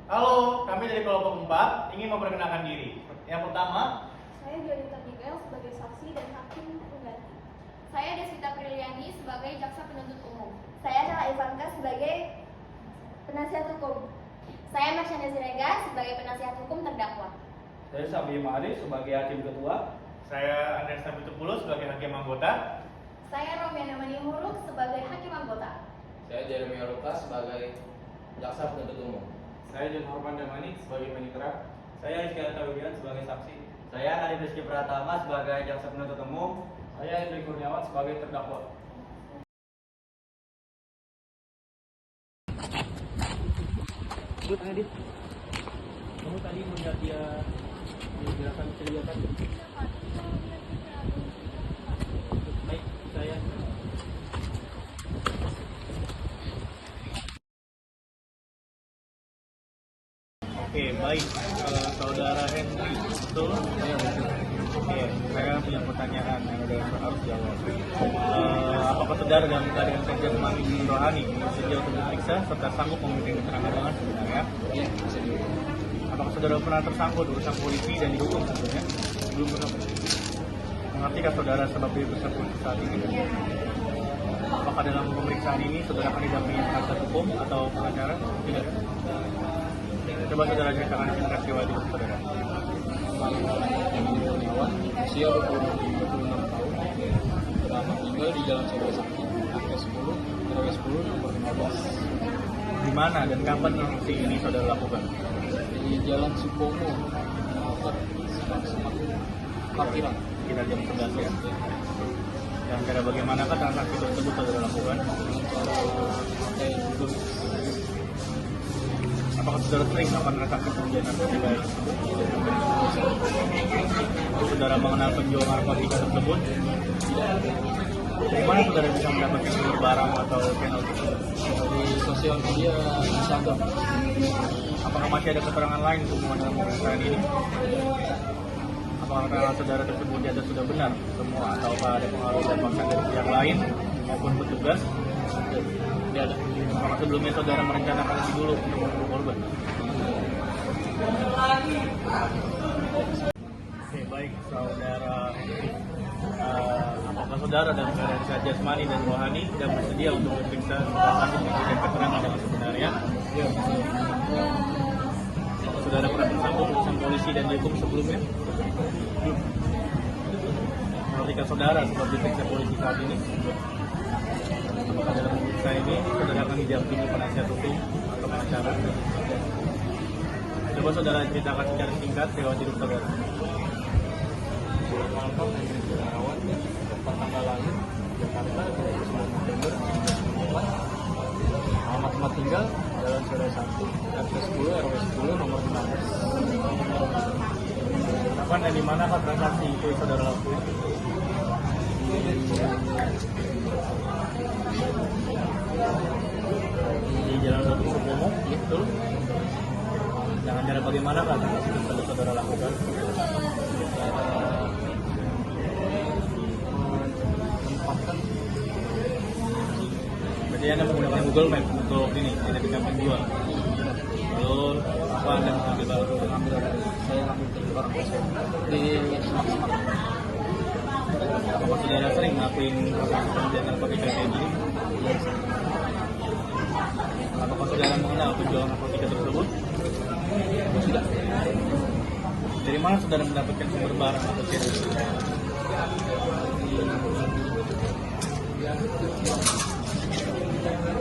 Halo, kami dari kelompok 4 ingin memperkenalkan diri. Yang pertama, Saya Jolita Miguel sebagai saksi dan hakim pengganti. Saya Deswita Priliani sebagai jaksa penuntut umum. Saya Nala Ivanka sebagai penasihat hukum. Saya Marsyanda Siregar sebagai penasihat hukum terdakwa. Saya Sabi Ma'arif sebagai hakim ketua. saya Andreas Sabitupulus sebagai hakim anggota. Saya Romiana Manihuruk sebagai hakim anggota. Saya Jeremy Aruka sebagai jaksa penuntut umum. Saya John Horman Damani sebagai panitera. Saya Iskandar Tawidian sebagai saksi. Saya Nadiem Rizky Pratama sebagai jaksa penuntut umum. Saya Hendrik Kurniawan sebagai terdakwa. Kamu tadi melihat dia menjelaskan kegiatan. Baik, saya. Oke, baik. Saudara Henry, betul? Iya, betul. Oke, saya punya pertanyaan yang harus jawab. Apakah saudara dalam keadaan kerja semakin rohani bersedia untuk diperiksa serta sanggup memberikan keterangan dengan sebenarnya? Iya, bisa dulu. Apakah saudara pernah tersangkut urusan polisi dan dihukum tentunya? Belum pernah. Mengertikah saudara sebab dia tersangkut saat ini? Apakah dalam pemeriksaan ini saudara akan didampingi penasihat hukum atau pengacara? Tidak. Coba saudara ceritakan singkat riwayat hidup saudara. Hendrik Kurniawan, usia 26 tahun, lama tinggal di Jalan Solo Sakti, RW 10, RW 10 nomor 15, Di mana dan kapan aksi ini saudara lakukan? di Jalan Supomo, dekat semak parkiran. Kita jam 11 ya. Dan cara bagaimanakah transaksi tersebut saudara lakukan? Pakai duduk. Apakah saudara sering melakukan transaksi penjualan narkotika tersebut? Saudara mengenal penjual narkotika tersebut? Dari mana saudara bisa mendapatkan sumber barang atau channel tersebut? Di sosial media Instagram. Apakah masih ada keterangan lain untuk dalam pemeriksaan ini? Apakah keterangan saudara tersebut di atas sudah benar semua ataukah ada pengaruh dan paksaan dari pihak lain maupun petugas? Tidak ada. Apakah sebelumnya saudara merencanakan lebih dulu untuk membunuh korban? Oke, baik saudara Henry. Apakah saudara dalam keadaan sehat jasmani dan rohani tidak bersedia untuk diperiksa serta sanggup memberikan keterangan dengan sebenarnya? Ya, Apakah saudara pernah tersangkut urusan polisi dan dihukum sebelumnya? Belum. Ketika saudara sebab diperiksa polisi saat ini? Apakah dalam pemeriksaan ini saudara akan didampingi penasihat hukum atau pengacara? Coba saudara ceritakan secara singkat riwayat hidup saudara. Malcolm Hendrik Kurniawan, tempat tanggal lahir Jakarta 29 November 1994. Alamat tempat tinggal Jalan Solo 1, RT 10, RW 10 nomor 15. Kapan dan di mana transaksi itu saudara lakukan? Di Jalan Supomo, betul? Dengan cara bagaimana transaksi itu saudara lakukan? Berarti Anda menggunakan Google Maps untuk ini, identifikasi penjual. Lalu apa Anda mengambil Saya ngambil dari orang di semak-semak. Apakah saudara sering ngelakuin transaksi penjualan narkotika kayak gini? Apakah saudara mengenal penjual narkotika tersebut? Sudah. Dari mana saudara mendapatkan sumber barang atau channel?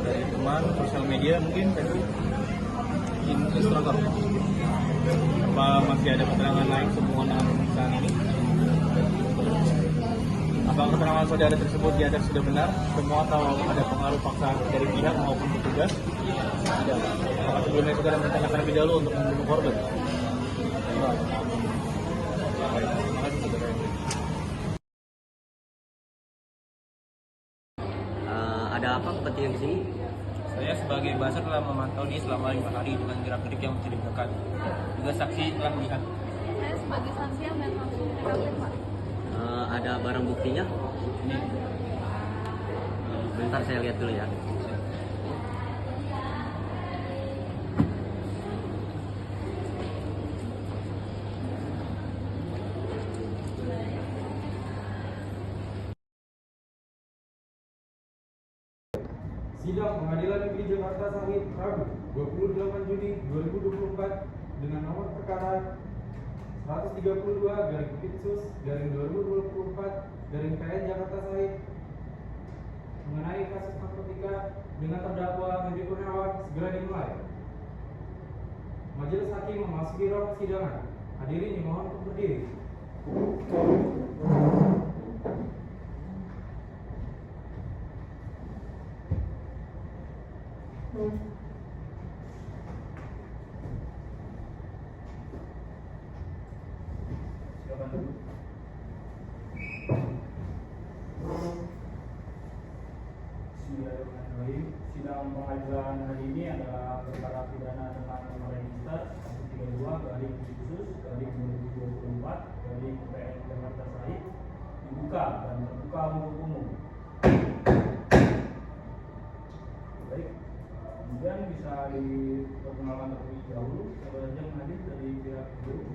Dari teman, sosial media mungkin, Instagram. apa masih ada keterangan lain sehubungan dengan pemeriksaan ini? Apakah keterangan saudara tersebut di atas sudah benar semua atau ada pengaruh paksaan dari pihak maupun petugas? Tidak. Apakah sebelumnya saudara merencanakan lebih dahulu untuk membunuh korban? Baik, terima kasih saudara. Ada apa kepentingan di sini? Saya sebagai buzzer telah memantau dia selama 5 hari dengan gerak-gerik yang mencurigakan. Juga saksi telah melihat. Saya sebagai saksi yang melihat langsung di TKP, Pak. Ada barang buktinya? Ini Bentar saya lihat dulu ya. Sidang Pengadilan Negeri Jakarta Sahid Rabu 28 Juni 2024 dengan nomor perkara 132/Pitsus/2024 PN Jakarta Sahid mengenai kasus narkotika dengan terdakwa Hendri Kurniawan segera dimulai. Majelis Hakim memasuki ruang persidangan. Hadirin dimohon untuk berdiri. Silakan dulu. Bismillahirrahmanirrahim. Sidang pengadilan hari ini adalah perkara pidana dengan nomor register 132/Pitsus/2024 dari PN Jakarta Sahid dibuka dan terbuka untuk umum. Baik, kemudian bisa diperkenalkan terlebih dahulu saudara yang hadir dari pihak guru.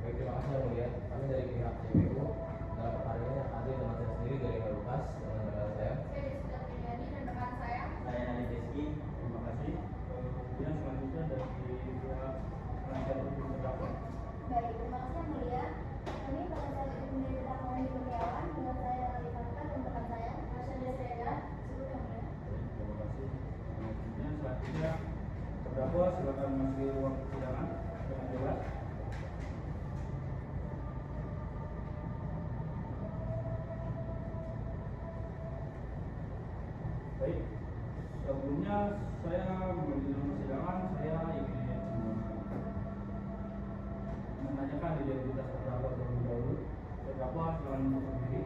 Baik, terima kasih yang mulia. Kami dari pihak CPU dalam perkara ini hadir dengan saya sendiri dari Lukas dengan saudara saya. Saya Desica Triani dan rekan saya. Saya Nadine Rizky. Terima kasih. Kemudian selanjutnya dari pihak penasihat hukum terdakwa. Baik, terima kasih yang mulia. Kami penasihat hukum dari terdakwa Hendri Kurniawan dengan saya Lali Fatka dan rekan saya Marsha Desrega. Sebut yang mulia. Terima kasih. Kemudian selanjutnya terdakwa silakan masuk ruang persidangan dengan jelas. Baik, sebelumnya saya menjadi persidangan saya ingin menanyakan identitas terdakwa terlebih dahulu. Terdakwa silakan untuk berdiri.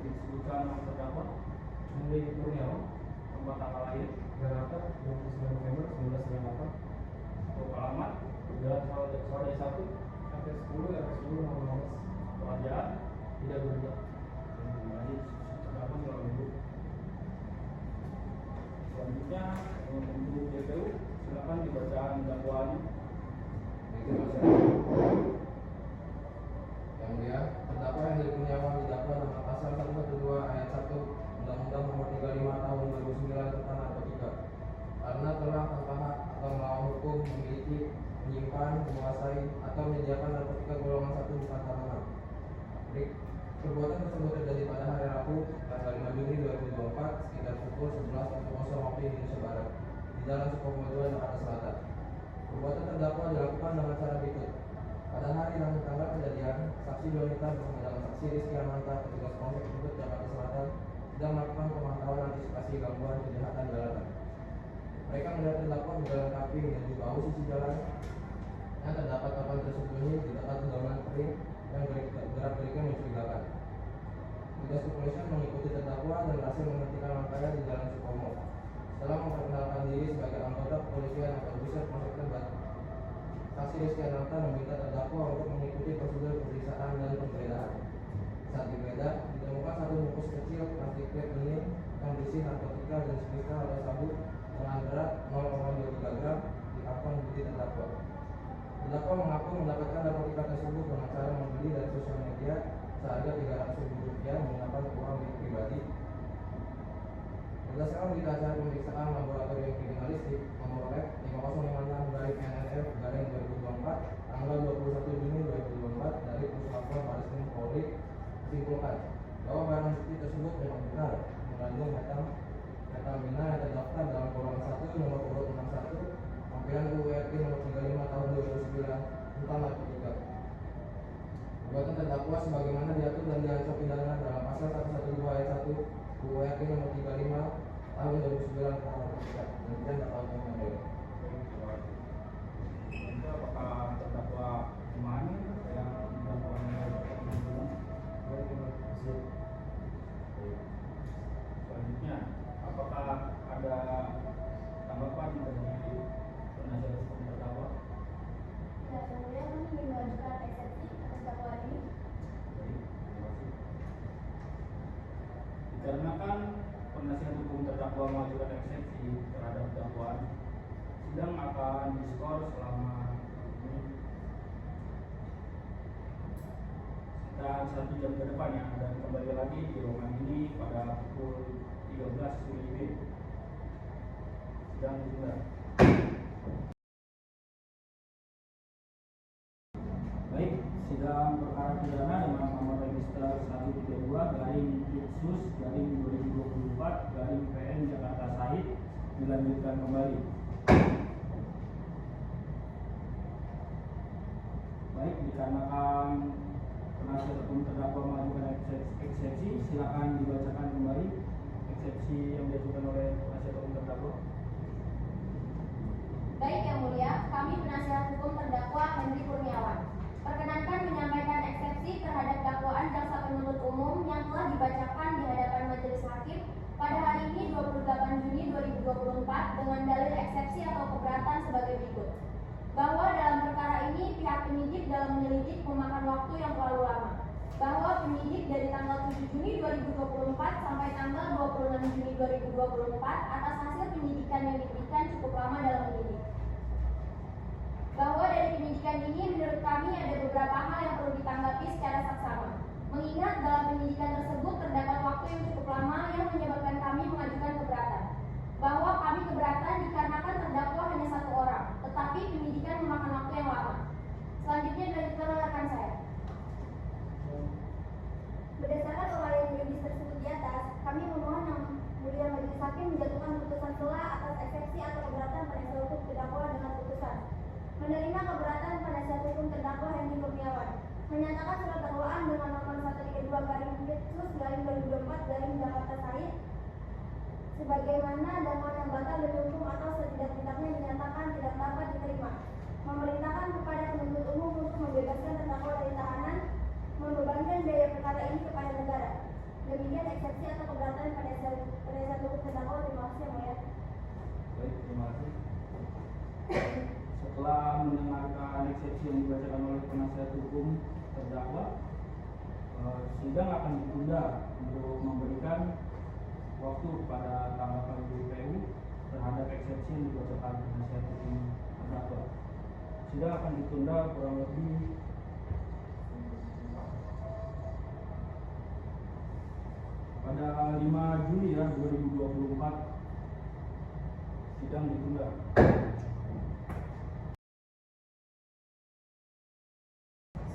Disebutkan nama terdakwa. Hendri Kurniawan, Tempat tanggal lahir, Jakarta 29 November 1998, untuk alamat, jalan Sawadaya 1, RT10 nomor 16, pekerjaan, tidak bekerja. Terdakwa silakan duduk. Selanjutnya untuk JPU silakan dibacakan dakwaannya. Baik, terima kasih. Yang mulia, terdakwa Hendri Kurniawan didakwa dengan pasal 112 ayat 1 Undang-Undang Nomor 35 Tahun 2009 tentang narkotika karena telah tanpa hak atau melawan hukum memiliki, menyimpan, menguasai atau menyediakan narkotika golongan 1 bukan tahanan. Perbuatan tersebut terjadi pada hari Rabu tanggal 5 Juni 2024 sekitar pukul 11.00 waktu Indonesia Barat di Jalan Sukomo 2, Jakarta Selatan. Perbuatan terdakwa dilakukan dengan cara berikut. Pada hari dan tanggal kejadian, saksi wanita bersama dengan saksi Rizky Amanta, petugas Polsek Tebet, Jakarta Selatan, sedang melakukan pemantauan antisipasi gangguan kejahatan jalanan. Mereka melihat terdakwa berjalan kaki menuju bahu sisi jalan yang terdapat kapal tersembunyi di dekat gunungan kering yang gerak-geriknya mencurigakan. Petugas kepolisian mengikuti terdakwa dan berhasil menghentikan langkahnya di Jalan Sukomo. Setelah memperkenalkan diri sebagai anggota kepolisian atau officer Polsek Tebet, saksi Rizky Amanta meminta terdakwa untuk mengikuti prosedur pemeriksaan dan penggeledahan. Saat digeledah, ditemukan satu bungkus kecil plastik tape bening yang berisi narkotika dan kristal atau sabu dengan berat 0,23 gram di kantong budi terdakwa. Terdakwa mengaku mendapatkan narkotika tersebut dengan cara membeli dari sosial media seharga Rp300.000 menggunakan uang milik pribadi. Berdasarkan berita acara pemeriksaan laboratorium kriminalistik nomor lab 5056/NNF/2024 tanggal 21 Juni 2024 dari Puslapor Bareskrim Polri disimpulkan bahwa barang bukti tersebut memang benar mengandung metamina yang terdaftar dalam golongan 1 nomor urut 61 panggilan UURT nomor 35 tahun 2009 tentang narkotika. Perbuatan terdakwa sebagaimana diatur dan diancam pidana dalam pasal 112 ayat 1 UURT nomor 35 tahun 2009 tentang narkotika. Demikian dakwaan yang mulia. Itu apakah terdakwa memahami yang dakwaannya selanjutnya, apakah ada tanggapan dari penasihat hukum terdakwa? Ya, yang mulia kami ingin mengajukan eksepsi atas dakwaan ini. Baik, terima kasih. Dikarenakan penasihat hukum terdakwa mengajukan eksepsi terhadap dakwaan, sidang akan diskor selama 5 menit. dan 1 jam ke depannya, dan kembali lagi di ruangan ini pada pukul 13 WIB. Sidang ditunda. Baik, sidang perkara pidana dengan nomor register 132/Litsus/2024/PN Jakarta Said dilanjutkan kembali. Baik, dikarenakan penasihat hukum terdakwa mengajukan eksepsi, silakan dibacakan kembali eksepsi yang diajukan oleh penasihat hukum terdakwa. Baik Yang Mulia, kami penasihat hukum terdakwa Henry Kurniawan perkenankan menyampaikan eksepsi terhadap dakwaan jaksa penuntut umum yang telah dibacakan di hadapan majelis hakim pada hari ini 28 Juni 2024 dengan dalil eksepsi atau keberatan sebagai berikut. Bahwa dalam perkara ini pihak penyidik dalam menyelidik memakan waktu yang terlalu lama. Bahwa penyidik dari tanggal 7 Juni 2024 sampai tanggal 26 Juni 2024 atas hasil penyidikan yang diberikan cukup lama dalam menyidik. Bahwa dari penyidikan ini menurut kami ada beberapa hal yang perlu ditanggapi secara saksama. Mengingat dalam penyidikan tersebut terdapat waktu yang cukup lama yang menyebabkan kami mengajukan keberatan. Bahwa kami keberatan dikarenakan terdakwa hanya 1 orang, tetapi penyidikan memakan waktu yang lama. Selanjutnya dilanjutkan oleh rekan saya. Berdasarkan uraian yuridis tersebut di atas, kami memohon Yang Mulia Majelis Hakim menjatuhkan putusan sela atas eksepsi atau keberatan penasihat hukum terdakwa dengan putusan menerima keberatan penasihat hukum terdakwa Henry Kurniawan, menyatakan surat dakwaan dengan nomor 132/Litsus/2024 Jakarta Said sebagaimana dakwaan yang batal demi hukum atau setidak-tidaknya dinyatakan tidak dapat diterima, memerintahkan kepada penuntut umum untuk membebaskan terdakwa dari tahanan, membebankan biaya perkara ini kepada negara. Demikian eksepsi atau keberatan penasihat hukum terdakwa. Terima kasih Yang Mulia. Baik, terima kasih. Setelah mendengarkan eksepsi yang dibacakan oleh penasihat hukum terdakwa, sidang akan ditunda untuk memberikan waktu pada tanggapan JPU terhadap eksepsi yang dibacakan penasihat hukum terdakwa. Sidang akan ditunda kurang lebih pada 5 Juli 2024. Sidang ditunda.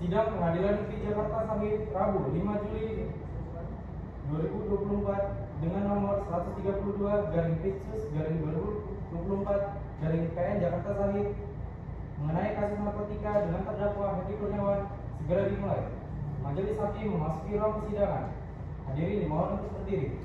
Sidang Pengadilan Negeri Jakarta Said Rabu 5 Juli 2024 dengan nomor 132/Litsus/2024/PN Jakarta Said mengenai kasus narkotika dengan terdakwa Henry Kurniawan segera dimulai. Majelis Hakim memasuki ruang persidangan. Hadirin dimohon untuk berdiri.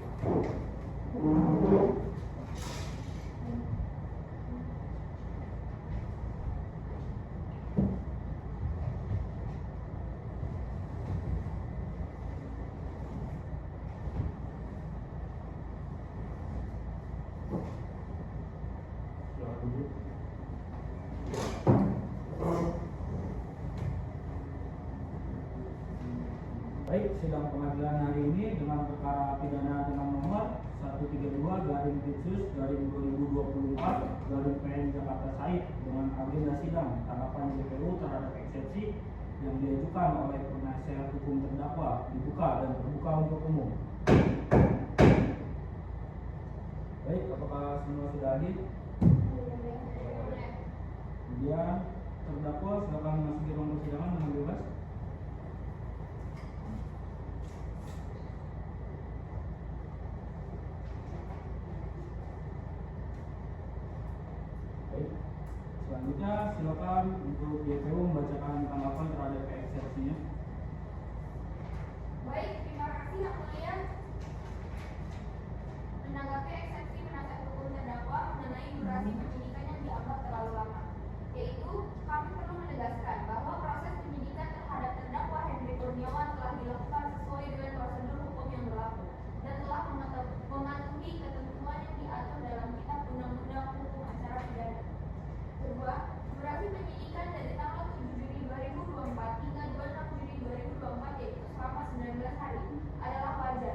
Baik, sidang pengadilan hari ini dengan perkara pidana dengan nomor 132/Litsus/2024/PN Jakarta Said dengan agenda sidang tanggapan JPU terhadap eksepsi yang diajukan oleh penasihat hukum terdakwa dibuka dan terbuka untuk umum. Baik, apakah semua sudah hadir? Kemudian terdakwa silakan memasuki ruang persidangan dengan bebas. Baik, selanjutnya silakan untuk JPU membacakan tanggapan terhadap eksepsinya. Baik, terima kasih Yang Mulia. Menanggapi eksepsi penasihat hukum terdakwa mengenai durasi penyidikan yang dianggap terlalu lama, yaitu kami perlu menegaskan bahwa proses penyidikan terhadap terdakwa Henry Kurniawan telah dilakukan sesuai dengan prosedur hukum yang berlaku dan telah mematuhi ketentuan yang diatur dalam Kitab Undang-Undang Hukum Acara Pidana. Kedua, durasi penyidikan dari tanggal 7 Juni 2024 hingga 26 Juni 2024 yaitu selama 19 hari adalah wajar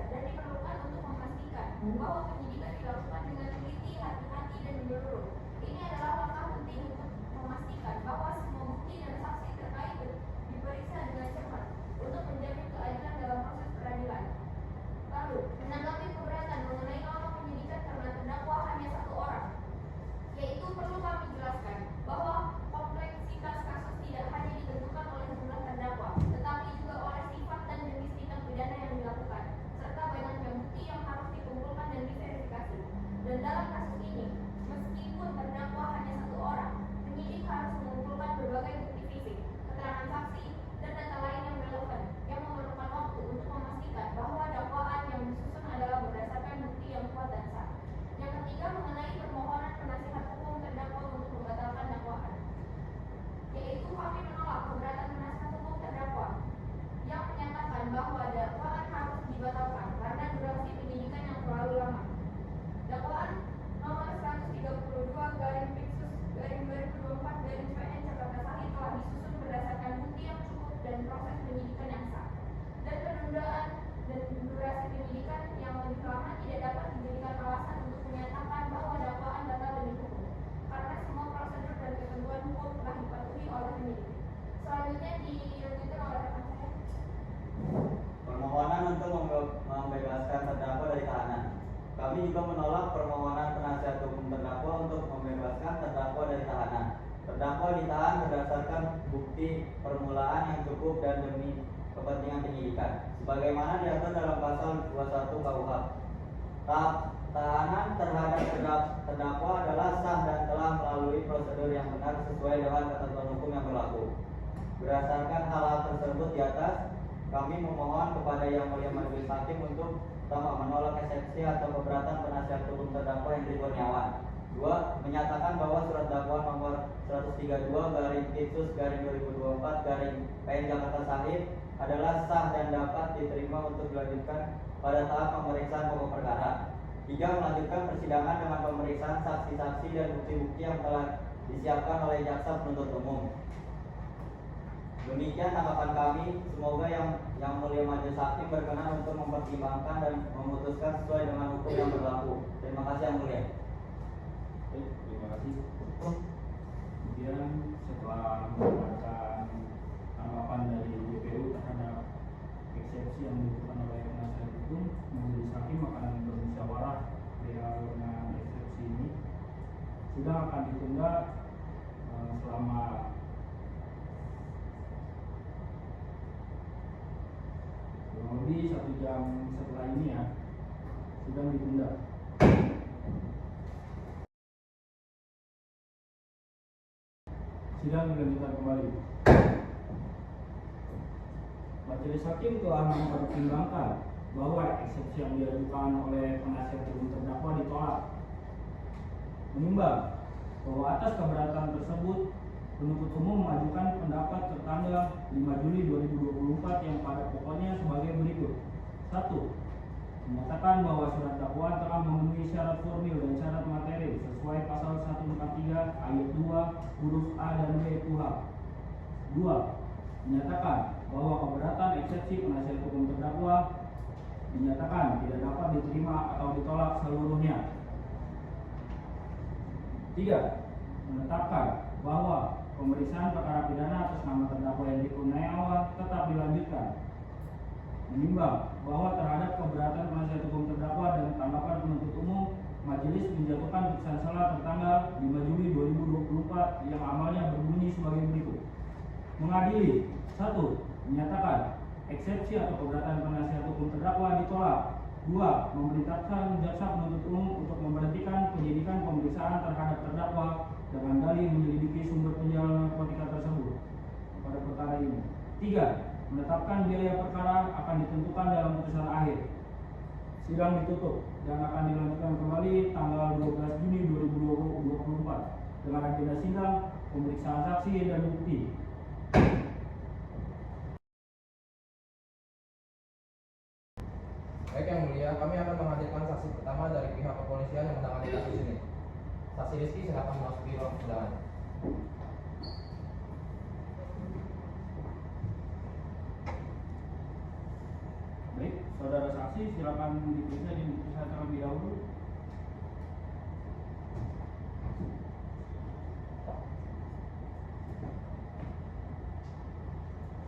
membebaskan terdakwa dari tahanan. Terdakwa ditahan berdasarkan bukti permulaan yang cukup dan demi kepentingan penyidikan, sebagaimana diatur dalam pasal 21 KUH. Tahanan terhadap terdakwa adalah sah dan telah melalui prosedur yang benar sesuai dengan ketentuan hukum yang berlaku. Berdasarkan hal-hal tersebut di atas, kami memohon kepada Yang Mulia Majelis Hakim untuk pertama, menolak eksepsi atau keberatan penasihat hukum terdakwa Hendri Kurniawan. 2. Menyatakan bahwa surat dakwaan nomor 132/Kipsus/2024/PN Jakarta Sahid adalah sah dan dapat diterima untuk dilanjutkan pada tahap pemeriksaan pokok perkara. 3. Melanjutkan persidangan dengan pemeriksaan saksi-saksi dan bukti-bukti yang telah disiapkan oleh jaksa penuntut umum. Demikian tanggapan kami. Semoga yang Mulia Majelis Hakim berkenan untuk mempertimbangkan dan memutuskan sesuai dengan hukum yang berlaku. Terima kasih Yang Mulia. Baik, terima kasih. Kemudian setelah mendengarkan tanggapan dari DPU terhadap eksepsi yang dilakukan oleh penasihat hukum, Majelis Hakim akan bermusyawarah perihal dengan eksepsi ini. Sidang akan ditunda selama kurang lebih 1 jam setelah ini ya. Sidang ditunda. Sidang dilanjutkan kembali. Majelis Hakim telah mempertimbangkan bahwa eksepsi yang diajukan oleh penasihat hukum terdakwa ditolak. Menimbang bahwa atas keberatan tersebut, penuntut umum mengajukan pendapat tertanggal 5 Juli 2024 yang pada pokoknya sebagai berikut. 1. Menyatakan bahwa surat dakwaan telah memenuhi syarat formil dan syarat materi sesuai pasal 143 ayat 2 huruf A dan B KUHP. 2. Menyatakan bahwa keberatan eksepsi penasihat hukum terdakwa dinyatakan tidak dapat diterima atau ditolak seluruhnya. 3. Menetapkan bahwa pemeriksaan perkara pidana atas nama terdakwa Hendri Kurniawan tetap dilanjutkan. Menimbang bahwa terhadap keberatan penasihat hukum terdakwa dan tanggapan penuntut umum, majelis menjatuhkan putusan salah tertanggal 5 Juli 2024 yang amalnya berbunyi sebagai berikut. Mengadili. 1. Menyatakan eksepsi atau keberatan penasihat hukum terdakwa ditolak. 2. Memerintahkan jaksa penuntut umum untuk memberhentikan penyidikan pemeriksaan terhadap terdakwa dengan dalih menyelidiki sumber penjualan narkotika tersebut pada perkara ini. 3. Menetapkan biaya perkara akan ditentukan dalam putusan akhir. Sidang ditutup dan akan dilanjutkan kembali tanggal 12 Juni 2024 dengan agenda sidang, pemeriksaan saksi dan bukti. Baik Yang Mulia, kami akan menghadirkan saksi pertama dari pihak kepolisian yang menangani kasus ini. Saksi Rizky, silakan memasuki ruang persidangan. Baik, saudara saksi silakan diperiksa di periksa terlebih dahulu.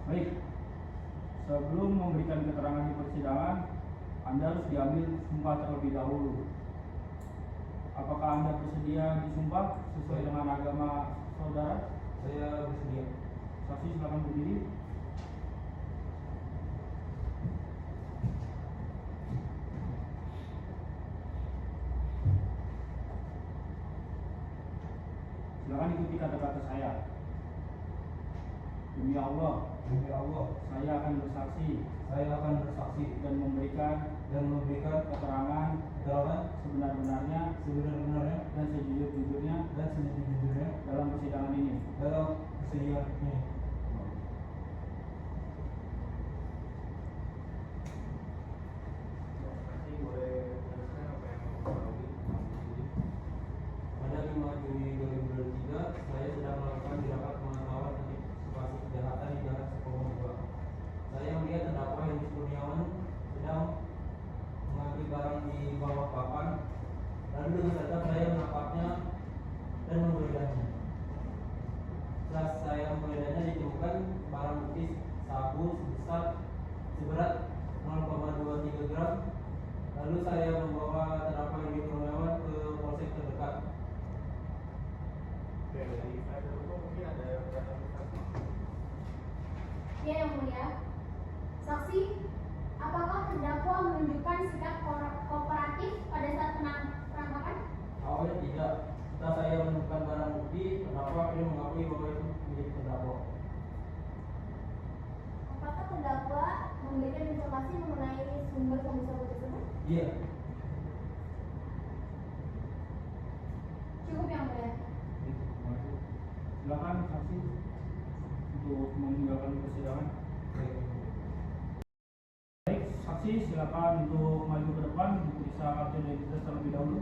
Baik, sebelum memberikan keterangan di persidangan, Anda harus diambil sumpah terlebih dahulu. Apakah Anda bersedia disumpah sesuai dengan agama saudara? Saya bersedia. Saksi silakan berdiri. Silakan ikuti kata-kata saya. Demi Allah, saya akan bersaksi dan memberikan keterangan sebenar-benarnya dan sejujur-jujurnya dalam persidangan ini. Pada 5 Juli 2023, saya sedang melakukan tindakan pemantauan antisipasi kejahatan di Jalan Sukomo 2. Saya melihat terdakwa Hendri Kurniawan sedang mengambil barang di bawah papan. Lalu dengan sadar saya menangkapnya dan menggeledah. Setelah saya menggeledah, ditemukan barang bukti sabu seberat 0,23 gram. Lalu saya membawa terdakwa Hendri Kurniawan ke polsek terdekat. dari saya dulu mungkin ada yang saksi. Ya, yang mulia. Saksi, apakah terdakwa menunjukkan sikap kooperatif pada saat penangkapan? Awalnya tidak. Setelah saya menemukan barang bukti, terdakwa akhirnya mengakui bahwa itu milik terdakwa. Apakah terdakwa memberikan informasi mengenai sumber sabu-sabu tersebut? Iya. Cukup, yang mulia. Silakan saksi untuk meninggalkan persidangan. Baik, saksi silakan untuk maju ke depan diperiksa kartu identitas terlebih dahulu.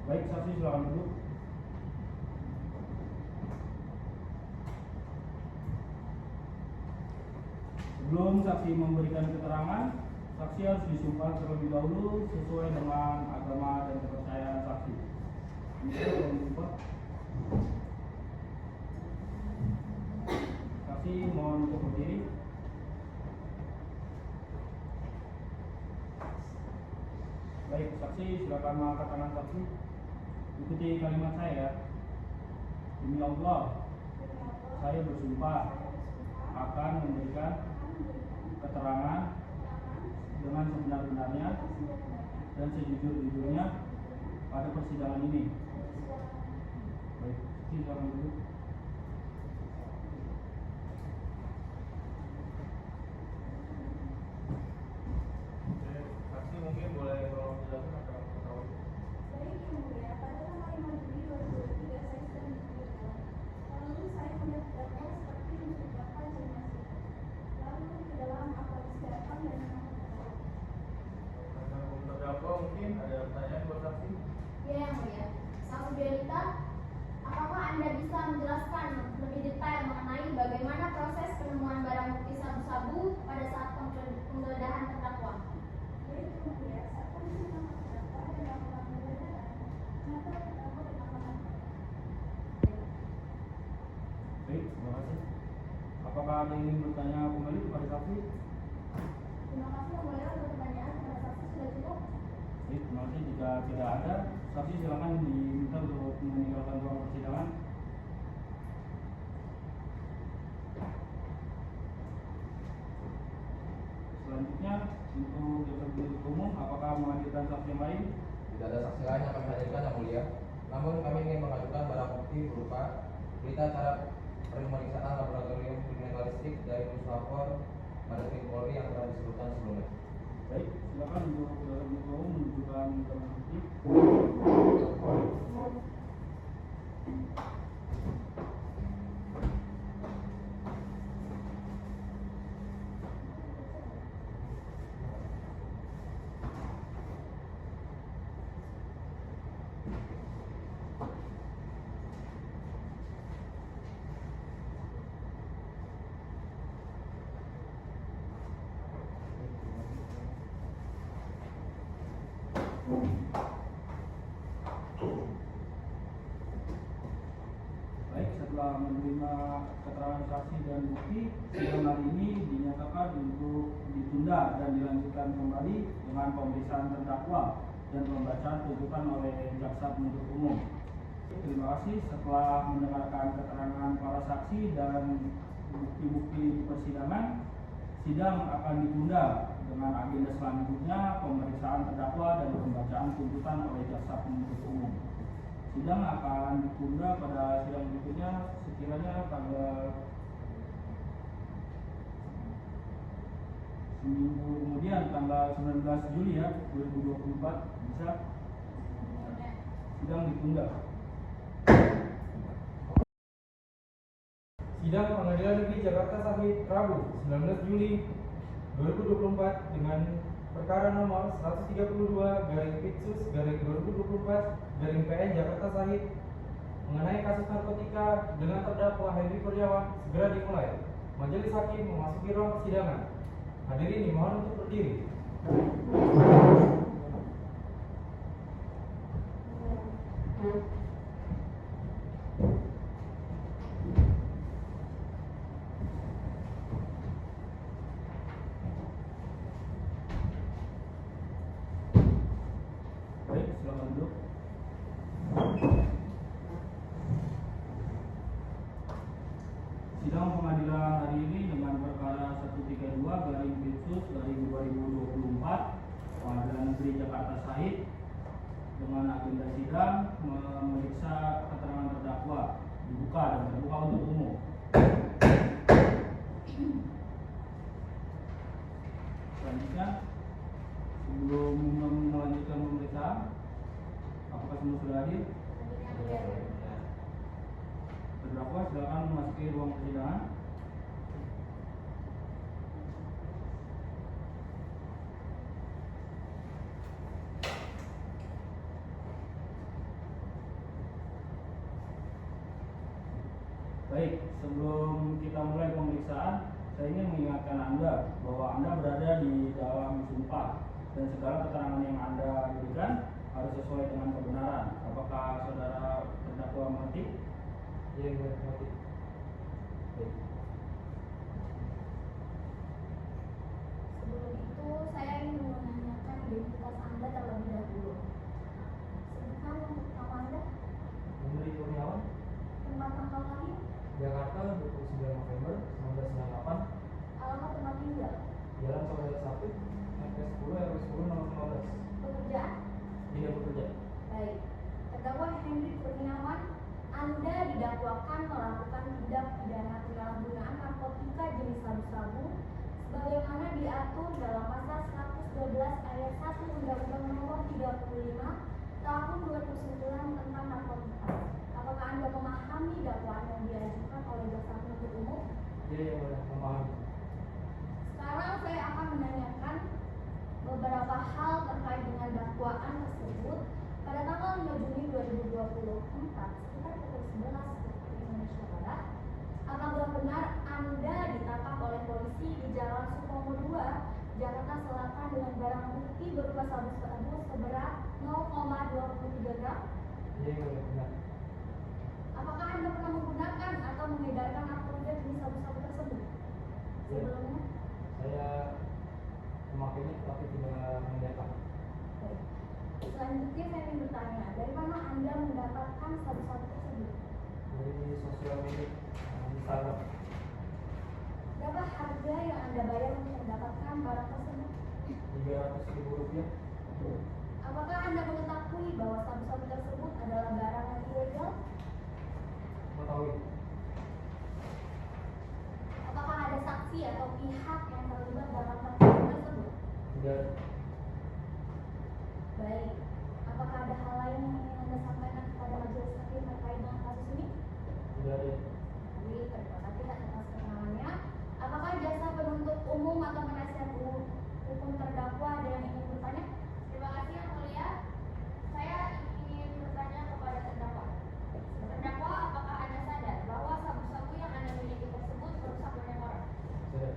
Baik, saksi silakan duduk. Sebelum saksi memberikan keterangan, saksi harus disumpah terlebih dahulu sesuai dengan agama dan kepercayaan saksi. Bisa tolong disumpah. Saksi mohon untuk berdiri. Baik, saksi silakan mengangkat tangan saksi. Ikuti kalimat saya ya. Demi Allah, saya bersumpah akan memberikan keterangan dengan sebenar-benarnya dan sejujur-jujurnya pada persidangan ini. Baik, silakan duduk. Saksi mungkin boleh tolong jelaskan apa yang tahu. Baik, yang mulia, pada tanggal 5 Juli 2023 saya sedang diperiksa. Lalu saya melihat terdakwa seperti mencurigakan jurnalistik. Lalu ke dalam akun silakan dan nama terdakwa. Karena hukum terdakwa mungkin ada pertanyaan buat saksi. Ya, yang mulia. Saksi Belita, apakah Anda bisa menjelaskan lebih detail mengenai bagaimana proses penemuan barang bukti sabu-sabu pada saat penggeledahan terdakwa? Baik, yang mulia, saat polisi menangkap terdakwa dan melakukan penggeledahan, ternyata terdakwa ditangkap. Baik, terima kasih. Apakah ada yang ingin bertanya kembali kepada saksi? Terima kasih, yang mulia, untuk pertanyaan kepada saksi sudah cukup. Baik, terima kasih. Jika tidak ada, saksi silakan diminta untuk meninggalkan ruang persidangan. Selanjutnya untuk jaksa penuntut umum, apakah menghadirkan saksi yang lain? Tidak ada saksi lain yang kami hadirkan yang mulia. Namun kami ingin mengajukan barang bukti berupa berita acara pemeriksaan laboratorium kriminalistik dari puslapor Baris Krim Polri yang telah disebutkan sebelumnya. Baik, silakan untuk jaksa penuntut umum menunjukkan barang bukti. Baik, setelah menerima keterangan saksi dan bukti, sidang hari ini dinyatakan untuk ditunda dan dilanjutkan kembali dengan pemeriksaan terdakwa dan pembacaan tuntutan oleh jaksa penuntut umum. Terima kasih. Setelah mendengarkan keterangan para saksi dan bukti-bukti di persidangan, sidang akan ditunda dengan agenda selanjutnya pemeriksaan terdakwa dan pembacaan tuntutan oleh jaksa penuntut umum. Sidang akan ditunda pada sidang berikutnya sekiranya tanggal seminggu kemudian, tanggal 19 Juli ya 2024 bisa. Sidang ditunda. Sidang Pengadilan Negeri Jakarta Sahid Rabu 19 Juli 2024 dengan perkara nomor 132/Pitsus/2024/PN Jakarta Sahid mengenai kasus narkotika dengan terdakwa Henry Kurniawan segera dimulai. Majelis hakim memasuki ruang persidangan. Hadirin dimohon untuk berdiri. Baik, 3-2/Bitsus/2024 Pengadilan Negeri Jakarta Sahid dengan agenda sidang memeriksa keterangan terdakwa dibuka dan terbuka untuk umum. Selanjutnya, sebelum melanjutkan pemeriksaan, apakah semua sudah hadir? Terdakwa silakan memasuki ruang persidangan. Baik, sebelum kita mulai pemeriksaan, saya ingin mengingatkan Anda bahwa Anda berada di dalam sumpah dan segala keterangan yang Anda berikan harus sesuai dengan kebenaran. Apakah saudara terdakwa mengerti? Iya, mengerti. Baik. Sebelum itu, saya ingin menanyakan identitas Anda terlebih dahulu. Sebutkan untuk nama Anda, Henry Kurniawan, tempat tanggal lahir, Jakarta 29 November 1998, alamat tempat tinggal, Jalan Soleh 1, RP 10 RW 10 nomor 15. pekerjaan. Tidak bekerja. Baik, terdakwa Henry Kurniawan, Anda didakwakan melakukan tindak pidana penyalahgunaan narkotika jenis sabu-sabu sebagaimana diatur dalam pasal 112 ayat 1 Undang-Undang Nomor 35 Tahun 2009 tentang narkotika. Apakah Anda memahami dakwaan yang diajukan oleh jaksa penuntut umum? Iya, memahami. Sekarang saya akan menanyakan beberapa hal terkait dengan dakwaan tersebut. Pada tanggal 5 Juni 2024, sekitar pukul 11 waktu Indonesia Barat, apakah benar Anda ditangkap oleh polisi di Jalan Supomo 2, Jakarta Selatan dengan barang bukti berupa sabu-sabu seberat 0,23 gram? Iya, benar. Apakah Anda pernah menggunakan atau mengedarkan narkotika jenis sabu-sabu tersebut? Sebelumnya? Saya memakainya tapi tidak mengedarkan. Baik. Selanjutnya saya ingin bertanya, dari mana Anda mendapatkan sabu-sabu tersebut? Dari sosial media, Instagram. Berapa harga yang Anda bayar untuk mendapatkan barang tersebut? Rp300.000. Apakah Anda mengetahui bahwa sabu-sabu tersebut adalah barang yang ilegal? Mengetahui. Apakah ada saksi atau pihak yang terlibat dalam transaksi tersebut? Tidak. Baik. Apakah ada hal lain yang ingin Anda sampaikan kepada majelis hakim terkait dengan kasus ini? Tidak ada. Baik, terima kasih atas keterangannya. Apakah jasa penuntut umum atau penasihat hukum terdakwa ada yang ingin bertanya? Terima kasih yang mulia. Saya ingin bertanya kepada terdakwa. Terdakwa, apakah Anda sadar bahwa sabu-sabu yang Anda miliki tersebut merusak banyak orang? Tidak.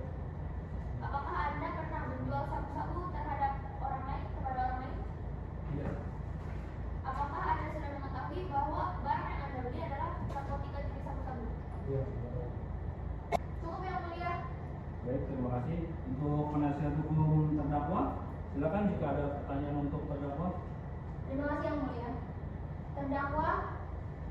Apakah Anda pernah menjual sabu-sabu terhadap orang lain kepada orang lain? Tidak. Apakah Anda sudah mengetahui bahwa barang yang Anda beli adalah narkotika jenis sabu-sabu? Iya. Cukup yang mulia. Baik, terima kasih. Untuk penasihat hukum terdakwa, silakan jika ada pertanyaan untuk terdakwa. Terima kasih yang mulia. Terdakwa,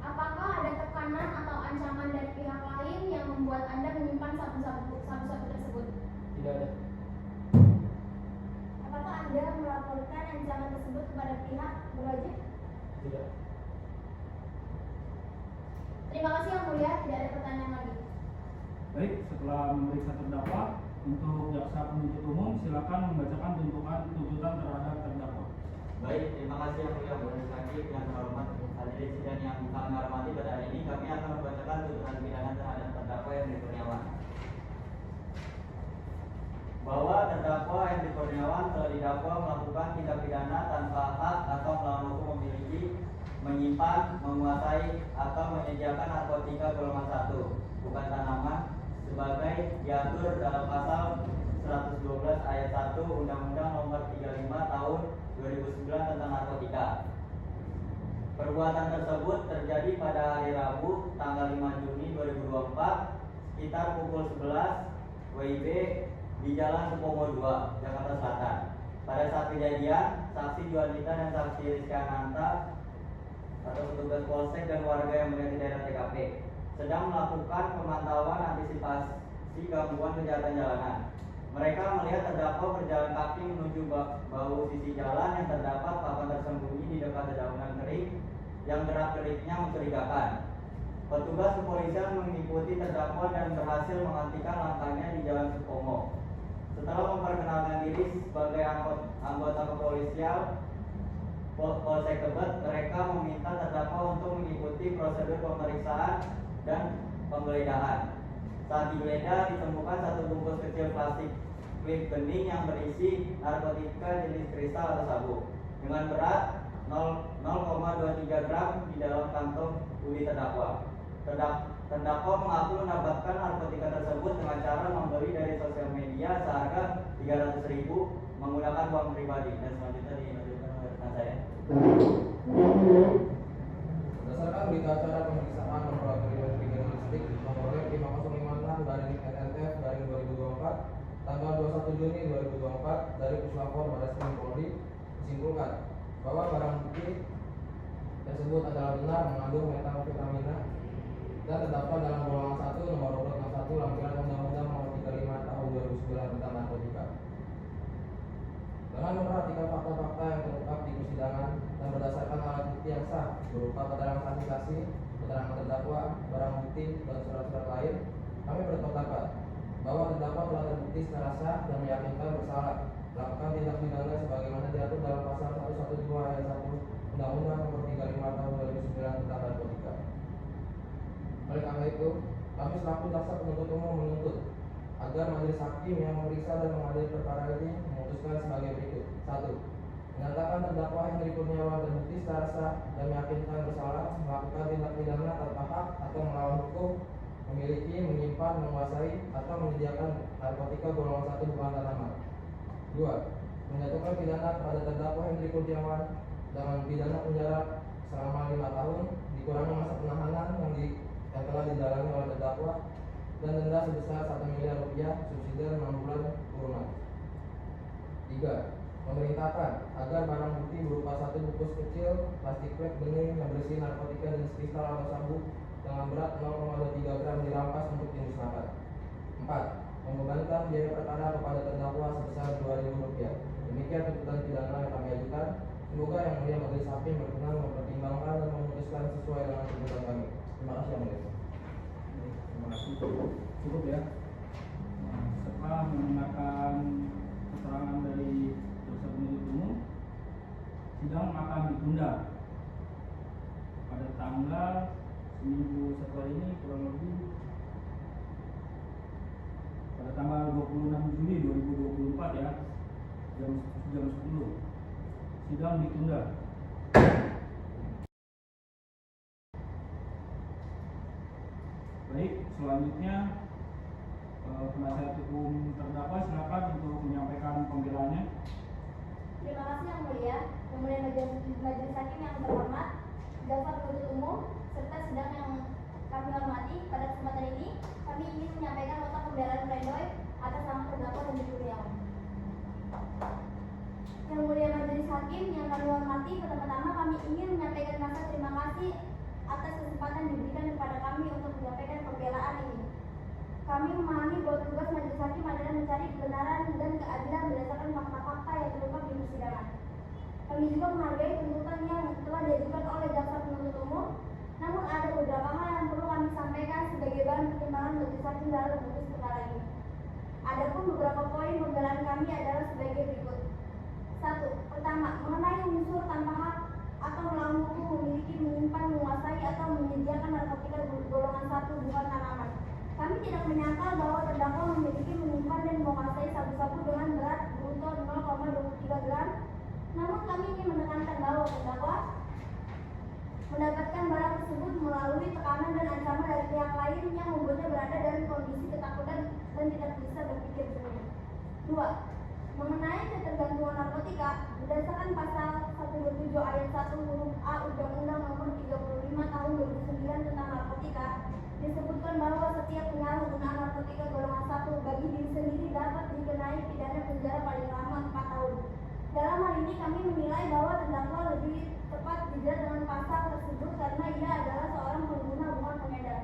apakah ada tekanan atau ancaman dari pihak lain yang membuat Anda menyimpan sabu-sabu tersebut? Tidak ada. Apakah Anda melaporkan ancaman tersebut kepada pihak berwajib? Tidak. Terima kasih yang mulia, tidak ada pertanyaan lagi. Baik, setelah memeriksa terdakwa, untuk jaksa penuntut umum silakan membacakan tuntutan terhadap terdakwa. Baik, terima kasih yang mulia majelis hakim yang terhormat. Hadirin sidang yang kami hormati, pada hari ini kami akan membacakan tuntutan pidana terhadap terdakwa Henry Kurniawan. Bahwa terdakwa Henry Kurniawan telah didakwa melakukan tindak pidana tanpa hak atau melawan hukum memiliki, menyimpan, menguasai, atau menyediakan narkotika golongan 1, bukan tanaman, sebagai diatur dalam pasal 112 ayat 1 Undang-Undang Nomor 35 Tahun 2009 tentang narkotika. Perbuatan tersebut terjadi pada hari Rabu tanggal 5 Juni 2024 sekitar pukul 11 WIB di Jalan Supomo 2, Jakarta Selatan. Pada saat kejadian, saksi Juanita dan saksi Rizky Ananta atau petugas polsek dan warga yang melihat di daerah TKP sedang melakukan pemantauan antisipasi gangguan kejahatan jalanan. Mereka melihat terdakwa berjalan kaki menuju bahu sisi jalan yang terdapat papan tersembunyi di dekat dedaunan kering yang gerak-geriknya mencurigakan. Petugas kepolisian mengikuti terdakwa dan berhasil menghentikan langkahnya di Jalan Supomo. Setelah memperkenalkan diri sebagai anggota kepolisian Polsek Tebet, mereka meminta terdakwa untuk mengikuti prosedur pemeriksaan dan penggeledahan. Saat digeledah, ditemukan satu bungkus kecil plastik klip bening yang berisi narkotika jenis kristal atau sabu dengan berat 0,23 gram di dalam kantong uli terdakwa. Terdakwa mengaku mendapatkan narkotika tersebut dengan cara membeli dari sosial media seharga 300.000 menggunakan uang pribadi. Dan selanjutnya dilanjutkan oleh rekan saya. Berdasarkan berita acara pemeriksaan nomor laboratorium kriminalistik nomor 5056/NNF/2024 tanggal 21 Juni 2024 dari Puslapor Barreskrim Polri disimpulkan bahwa barang bukti tersebut adalah benar mengandung metamfetamina dan terdapat dalam golongan 1 nomor urut 61 lampiran Undang-Undang Nomor 35 Tahun 2009 tentang narkotika. Dengan memperhatikan fakta-fakta yang terungkap di persidangan dan berdasarkan alat bukti yang sah berupa keterangan saksi-saksi, keterangan terdakwa, barang bukti, dan surat-surat lain, kami berpendapat bahwa terdakwa telah terbukti secara sah dan meyakinkan bersalah melakukan tindak pidana sebagaimana diatur dalam pasal 112 ayat 1 Undang-Undang Nomor 35 Tahun 2009 tentang narkotika. Oleh karena itu, kami selaku jaksa penuntut umum menuntut agar majelis hakim yang memeriksa dan mengadili perkara ini memutuskan sebagai berikut: 1. Menyatakan terdakwa Hendri Kurniawan terbukti secara sah dan meyakinkan bersalah melakukan tindak pidana tanpa hak atau melawan hukum, memiliki, menyimpan, menguasai, atau menyediakan narkotika golongan 1 bukan tanaman. 2. Menjatuhkan pidana kepada terdakwa Hendri Kurniawan dengan pidana penjara selama 5 tahun dikurangi masa penahanan yang telah dijalani oleh terdakwa dan denda sebesar 1 miliar rupiah subsidi 6 bulan kurungan. 3. Memerintahkan agar barang bukti berupa satu bungkus kecil plastik klip bening yang berisi narkotika jenis kristal atau sabu dengan berat 0,23 gram dirampas untuk dimusnahkan. 4. Membebankan biaya perkara kepada terdakwa sebesar Rp2.000. Demikian tuntutan pidana yang kami ajukan. Semoga yang mulia majelis hakim berkenan mempertimbangkan dan memutuskan sesuai dengan tuntutan kami. Terima kasih yang mulia. Terima kasih. Cukup ya. Setelah mendengarkan keterangan dari jaksa penuntut umum, sidang akan ditunda pada tanggal seminggu setelah ini, kurang lebih pada tanggal 26 Juli 2024 ya, jam 10. Sidang ditunda. Baik, selanjutnya penasihat hukum terdakwa silakan untuk menyampaikan pembelaannya. Terima kasih yang mulia majelis hakim yang terhormat, jaksa penuntut umum, serta sidang yang kami hormati. Pada kesempatan ini, kami ingin menyampaikan nota pembelaan pledoi atas nama terdakwa Hendri Kurniawan. Yang mulia majelis hakim yang kami hormati, pertama-tama kami ingin menyampaikan rasa terima kasih atas kesempatan diberikan kepada kami untuk menyampaikan pembelaan ini. Kami memahami bahwa tugas majelis hakim adalah mencari kebenaran dan keadilan berdasarkan fakta-fakta yang terungkap di persidangan. Kami juga menghargai tuntutan yang telah diajukan oleh jaksa penuntut umum, namun ada beberapa hal yang perlu kami sampaikan sebagai bahan pertimbangan majelis hakim dalam memutus perkara ini. Adapun beberapa poin pembelaan kami adalah sebagai berikut. 1. Pertama, mengenai unsur tanpa hak atau melawan hukum, memiliki, menyimpan, menguasai, atau menyediakan narkotika golongan 1 bukan tanaman. Kami tidak menyangkal bahwa terdakwa memiliki, menyimpan, dan menguasai sabu-sabu dengan berat bruto 0,23 gram. Namun kami ingin menekankan bahwa terdakwa mendapatkan barang tersebut melalui tekanan dan ancaman dari pihak lain yang membuatnya berada dalam kondisi ketakutan dan tidak bisa berpikir jernih. 2. Mengenai ketergantungan narkotika, berdasarkan pasal 127 ayat 1 huruf A Undang-Undang Nomor 35 Tahun 2009 tentang narkotika, disebutkan bahwa setiap penyalahgunaan narkotika golongan 1 bagi diri sendiri dapat dikenai pidana penjara paling lama 4 tahun. Dalam hal ini kami menilai bahwa terdakwa lebih tepat dijerat dengan pasal tersebut karena ia adalah seorang pengguna bukan pengedar.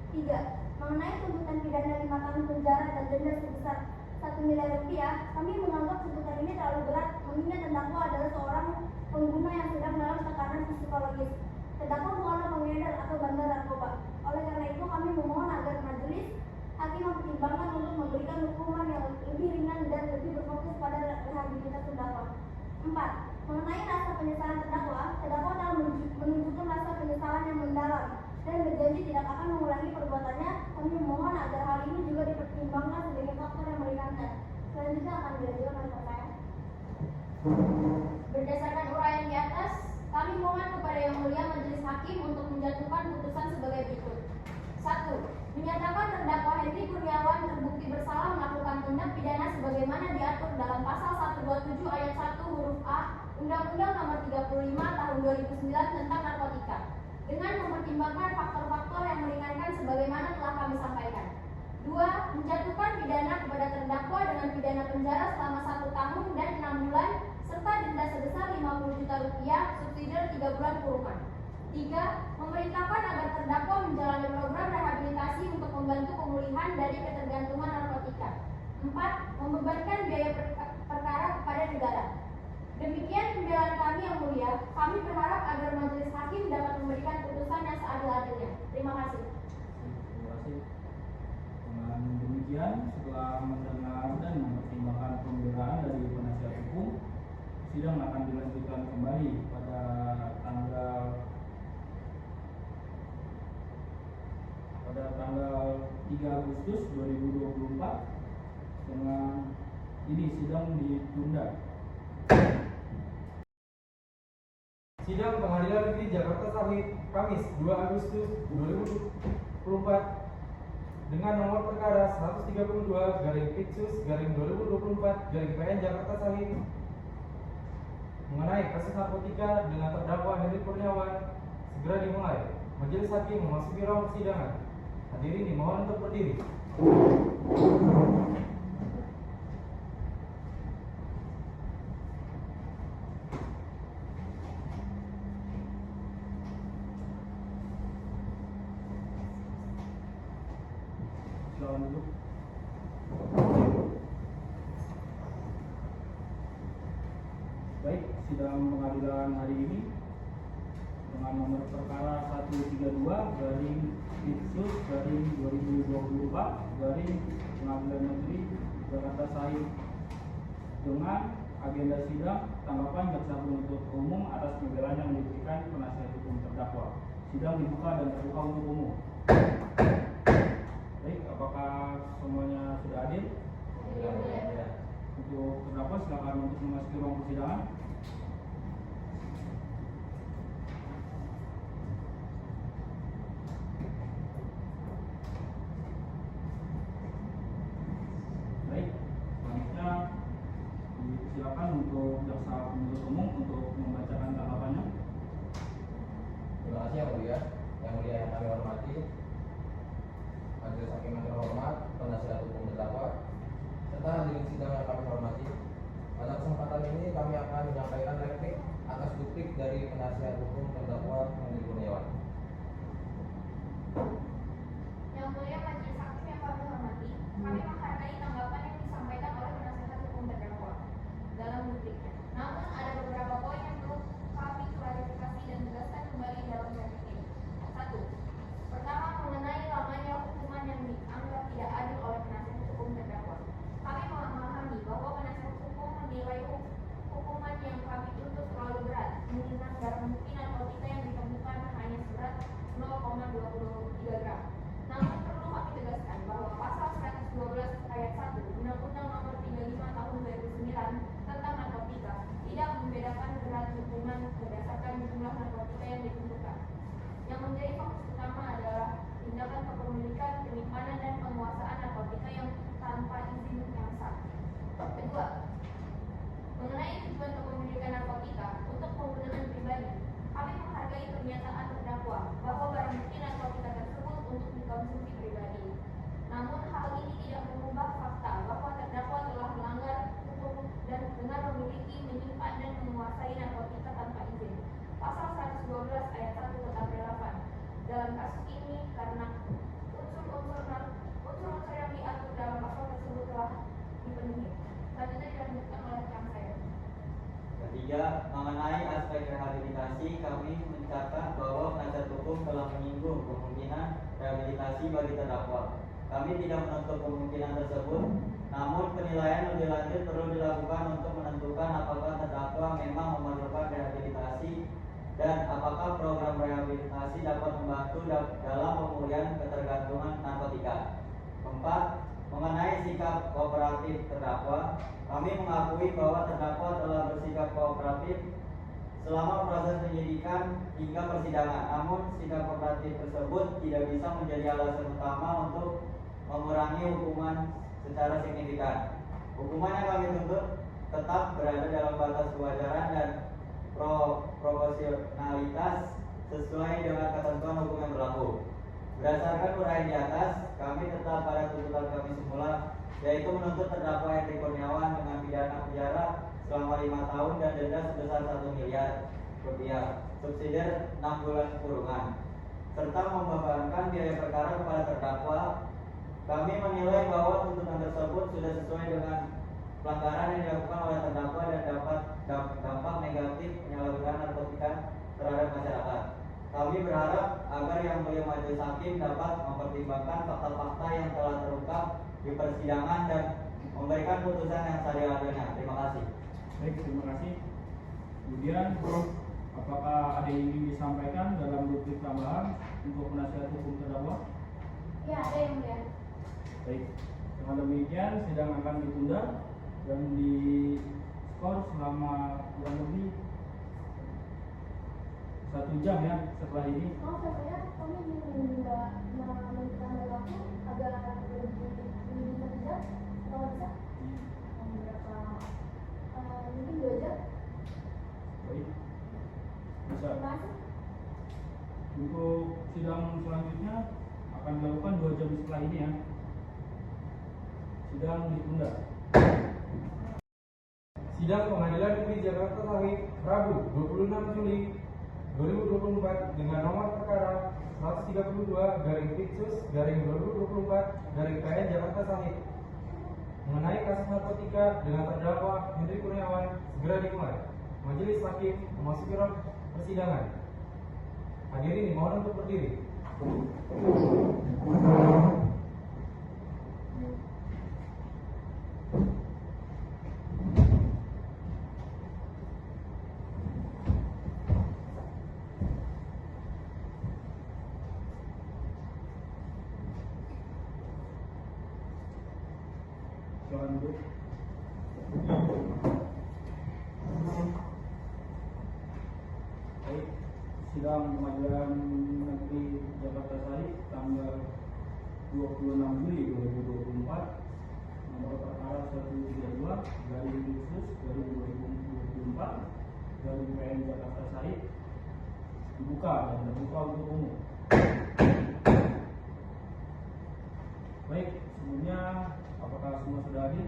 3. Mengenai tuntutan pidana 5 tahun penjara dan denda sebesar 1 miliar rupiah, kami menganggap tuntutan ini terlalu berat mengingat terdakwa adalah seorang pengguna yang sedang dalam tekanan psikologis. Terdakwa bukanlah pengedar atau bandar narkoba. Oleh karena itu kami memohon agar majelis hakim mempertimbangkan untuk memberikan hukuman yang lebih ringan dan lebih berfokus pada rehabilitasi terdakwa. 4. Mengenai rasa penyesalan terdakwa telah menunjukkan rasa penyesalan yang mendalam dan berjanji tidak akan mengulangi perbuatannya. Kami memohon agar hal ini juga dipertimbangkan sebagai faktor yang meringankan. Selanjutnya akan dilanjutkan oleh saya. Berdasarkan uraian di atas, kami mohon kepada Yang Mulia Majelis Hakim untuk menjatuhkan putusan sebagai berikut. 1. Menyatakan terdakwa Hendri Kurniawan terbukti bersalah melakukan tindak pidana sebagaimana diatur dalam pasal 127 ayat 1 huruf A Undang-Undang Nomor 35 Tahun 2009 tentang narkotika dengan mempertimbangkan faktor-faktor yang meringankan sebagaimana telah kami sampaikan. 2. Menjatuhkan pidana kepada terdakwa dengan pidana penjara selama 1 tahun dan 6 bulan serta denda sebesar 50 juta rupiah subsidi 3 bulan kurungan. 3. Memerintahkan agar terdakwa menjalani program rehabilitasi untuk membantu pemulihan dari ketergantungan narkotika. 4. Membebankan biaya perkara kepada negara. Demikian pembelaan kami Yang Mulia. Kami berharap agar majelis hakim dapat memberikan putusan yang seadil-adilnya. Terima kasih. Terima kasih. Dengan demikian, setelah mendengar dan mempertimbangkan pembelaan dari penasihat hukum, sidang akan dilanjutkan kembali pada tanggal 3 Agustus 2024. Dengan ini sidang ditunda. Sidang Pengadilan Negeri Jakarta Sahid Kamis 2 Agustus 2024 dengan nomor perkara 132/Pitsus/2024/PN Jakarta Sahid mengenai kasus narkotika dengan terdakwa Hendri Kurniawan segera dimulai. Majelis hakim memasuki ruang persidangan. Hadirin dimohon untuk berdiri. Silakan duduk. Baik, sidang pengadilan hari ini dengan nomor perkara 132/Pitsus/2024/Pengadilan Negeri Jakarta Sahid dengan agenda sidang tanggapan jaksa penuntut umum atas pembelaan yang diberikan penasihat hukum terdakwa. Sidang dibuka dan terbuka untuk umum. Baik, apakah semuanya sudah hadir? Ya. Untuk terdakwa silakan untuk memasuki ruang persidangan. Baik, selanjutnya silakan untuk jaksa penuntut umum untuk membacakan tanggapannya. Terima kasih Yang Mulia. Yang Mulia yang kami hormati, majelis hakim yang terhormat, penasihat hukum terdakwa, serta hadirin sidang yang kami hormati. Pada kesempatan ini kami akan menyampaikan replik atas duplik dari penasihat hukum terdakwa Hendri Kurniawan. Yang Mulia Majelis Hakim yang kami hormati, kami menghargai tanggapan yang disampaikan oleh penasihat hukum terdakwa dalam dupliknya. Namun ada beberapa poin yang perlu kami klarifikasi dan jelaskan kembali dalam replik ini. 1. Pertama, mengenai lamanya hukuman yang dianggap tidak adil oleh penasihat hukum terdakwa. Kami memahami bahwa penasihat hukum menilai hukuman yang kami tuntut terlalu berat, mengingat barang bukti narkotika yang ditemukan hanya seberat 0,23 gram. Namun perlu kami tegaskan bahwa pasal 112 ayat 1 Undang-Undang Nomor 35 Tahun 2009 tentang narkotika tidak membedakan berat hukuman berdasarkan jumlah narkotika yang ditentukan. Yang menjadi fokus utama adalah tindakan kepemilikan, penyimpanan, dan penguasaan narkotika yang tanpa izin yang sah. Kedua, mengenai tujuan kepemilikan narkotika untuk penggunaan pribadi, kami menghargai pernyataan terdakwa bahwa barang bukti narkotika tersebut untuk dikonsumsi pribadi. Namun hal ini tidak mengubah fakta bahwa terdakwa telah melanggar hukum dan dengan memiliki, menyimpan, dan menguasai narkotika tanpa izin. mencatat bahwa penasihat hukum telah menyinggung kemungkinan rehabilitasi bagi terdakwa. Kami tidak menutup kemungkinan tersebut, namun penilaian lebih lanjut perlu dilakukan untuk menentukan apakah terdakwa memang memerlukan rehabilitasi dan apakah program rehabilitasi dapat membantu dalam pemulihan ketergantungan narkotika. Keempat, mengenai sikap kooperatif terdakwa, kami mengakui bahwa terdakwa telah bersikap kooperatif selama proses penyidikan hingga persidangan. Namun, sikap kooperatif tersebut tidak bisa menjadi alasan utama untuk mengurangi hukuman secara signifikan. Hukuman yang kami tuntut tetap berada dalam batas kewajaran dan proporsionalitas sesuai dengan ketentuan hukum yang berlaku. Berdasarkan uraian di atas, kami tetap pada tuntutan kami semula, yaitu menuntut terdakwa Hendri Kurniawan dengan pidana penjara selama 5 tahun dan denda sebesar 1 miliar rupiah, subsidi 6 bulan kurungan, serta membebankan biaya perkara kepada terdakwa. Kami menilai bahwa tuntutan tersebut sudah sesuai dengan pelanggaran yang dilakukan oleh terdakwa dan dapat dampak negatif penyalahgunaan narkotika terhadap masyarakat. Kami berharap agar Yang Mulia Majelis Hakim dapat mempertimbangkan fakta-fakta yang telah terungkap di persidangan dan memberikan putusan yang seadil-adilnya. Terima kasih. Baik, terima kasih. Kemudian, apakah ada yang ingin disampaikan dalam duplik tambahan untuk penasihat hukum terdakwa? Ya, ada yang mulia. Baik, dengan demikian sidang akan ditunda dan di skor selama kurang lebih 1 jam ya setelah ini. Oh, saya kami minta menentukan waktu agar lebih terjadi kalau bisa beberapa mungkin 2 jam. Baik, bisa. Terima kasih. Untuk sidang selanjutnya akan dilakukan 2 jam setelah ini ya. Sidang ditunda. Sidang Pengadilan Negeri Jakarta Selatan Rabu 26 Juli 2024 dengan nomor perkara 132/Pitsus/2024/PN Jakarta Selatan mengenai kasus narkotika dengan terdakwa Hendri Kurniawan segera dimulai. Majelis Hakim memasuki ruang persidangan. Hadirin dimohon untuk berdiri. Silakan duduk. Baik, sidang Pengadilan Negeri Jakarta Selatan tanggal 26 Juli 2024 nomor perkara 132/Pitsus/2024/PN Jakarta Selatan dibuka dan terbuka untuk umum. Baik, sebelumnya apakah semua sudah hadir?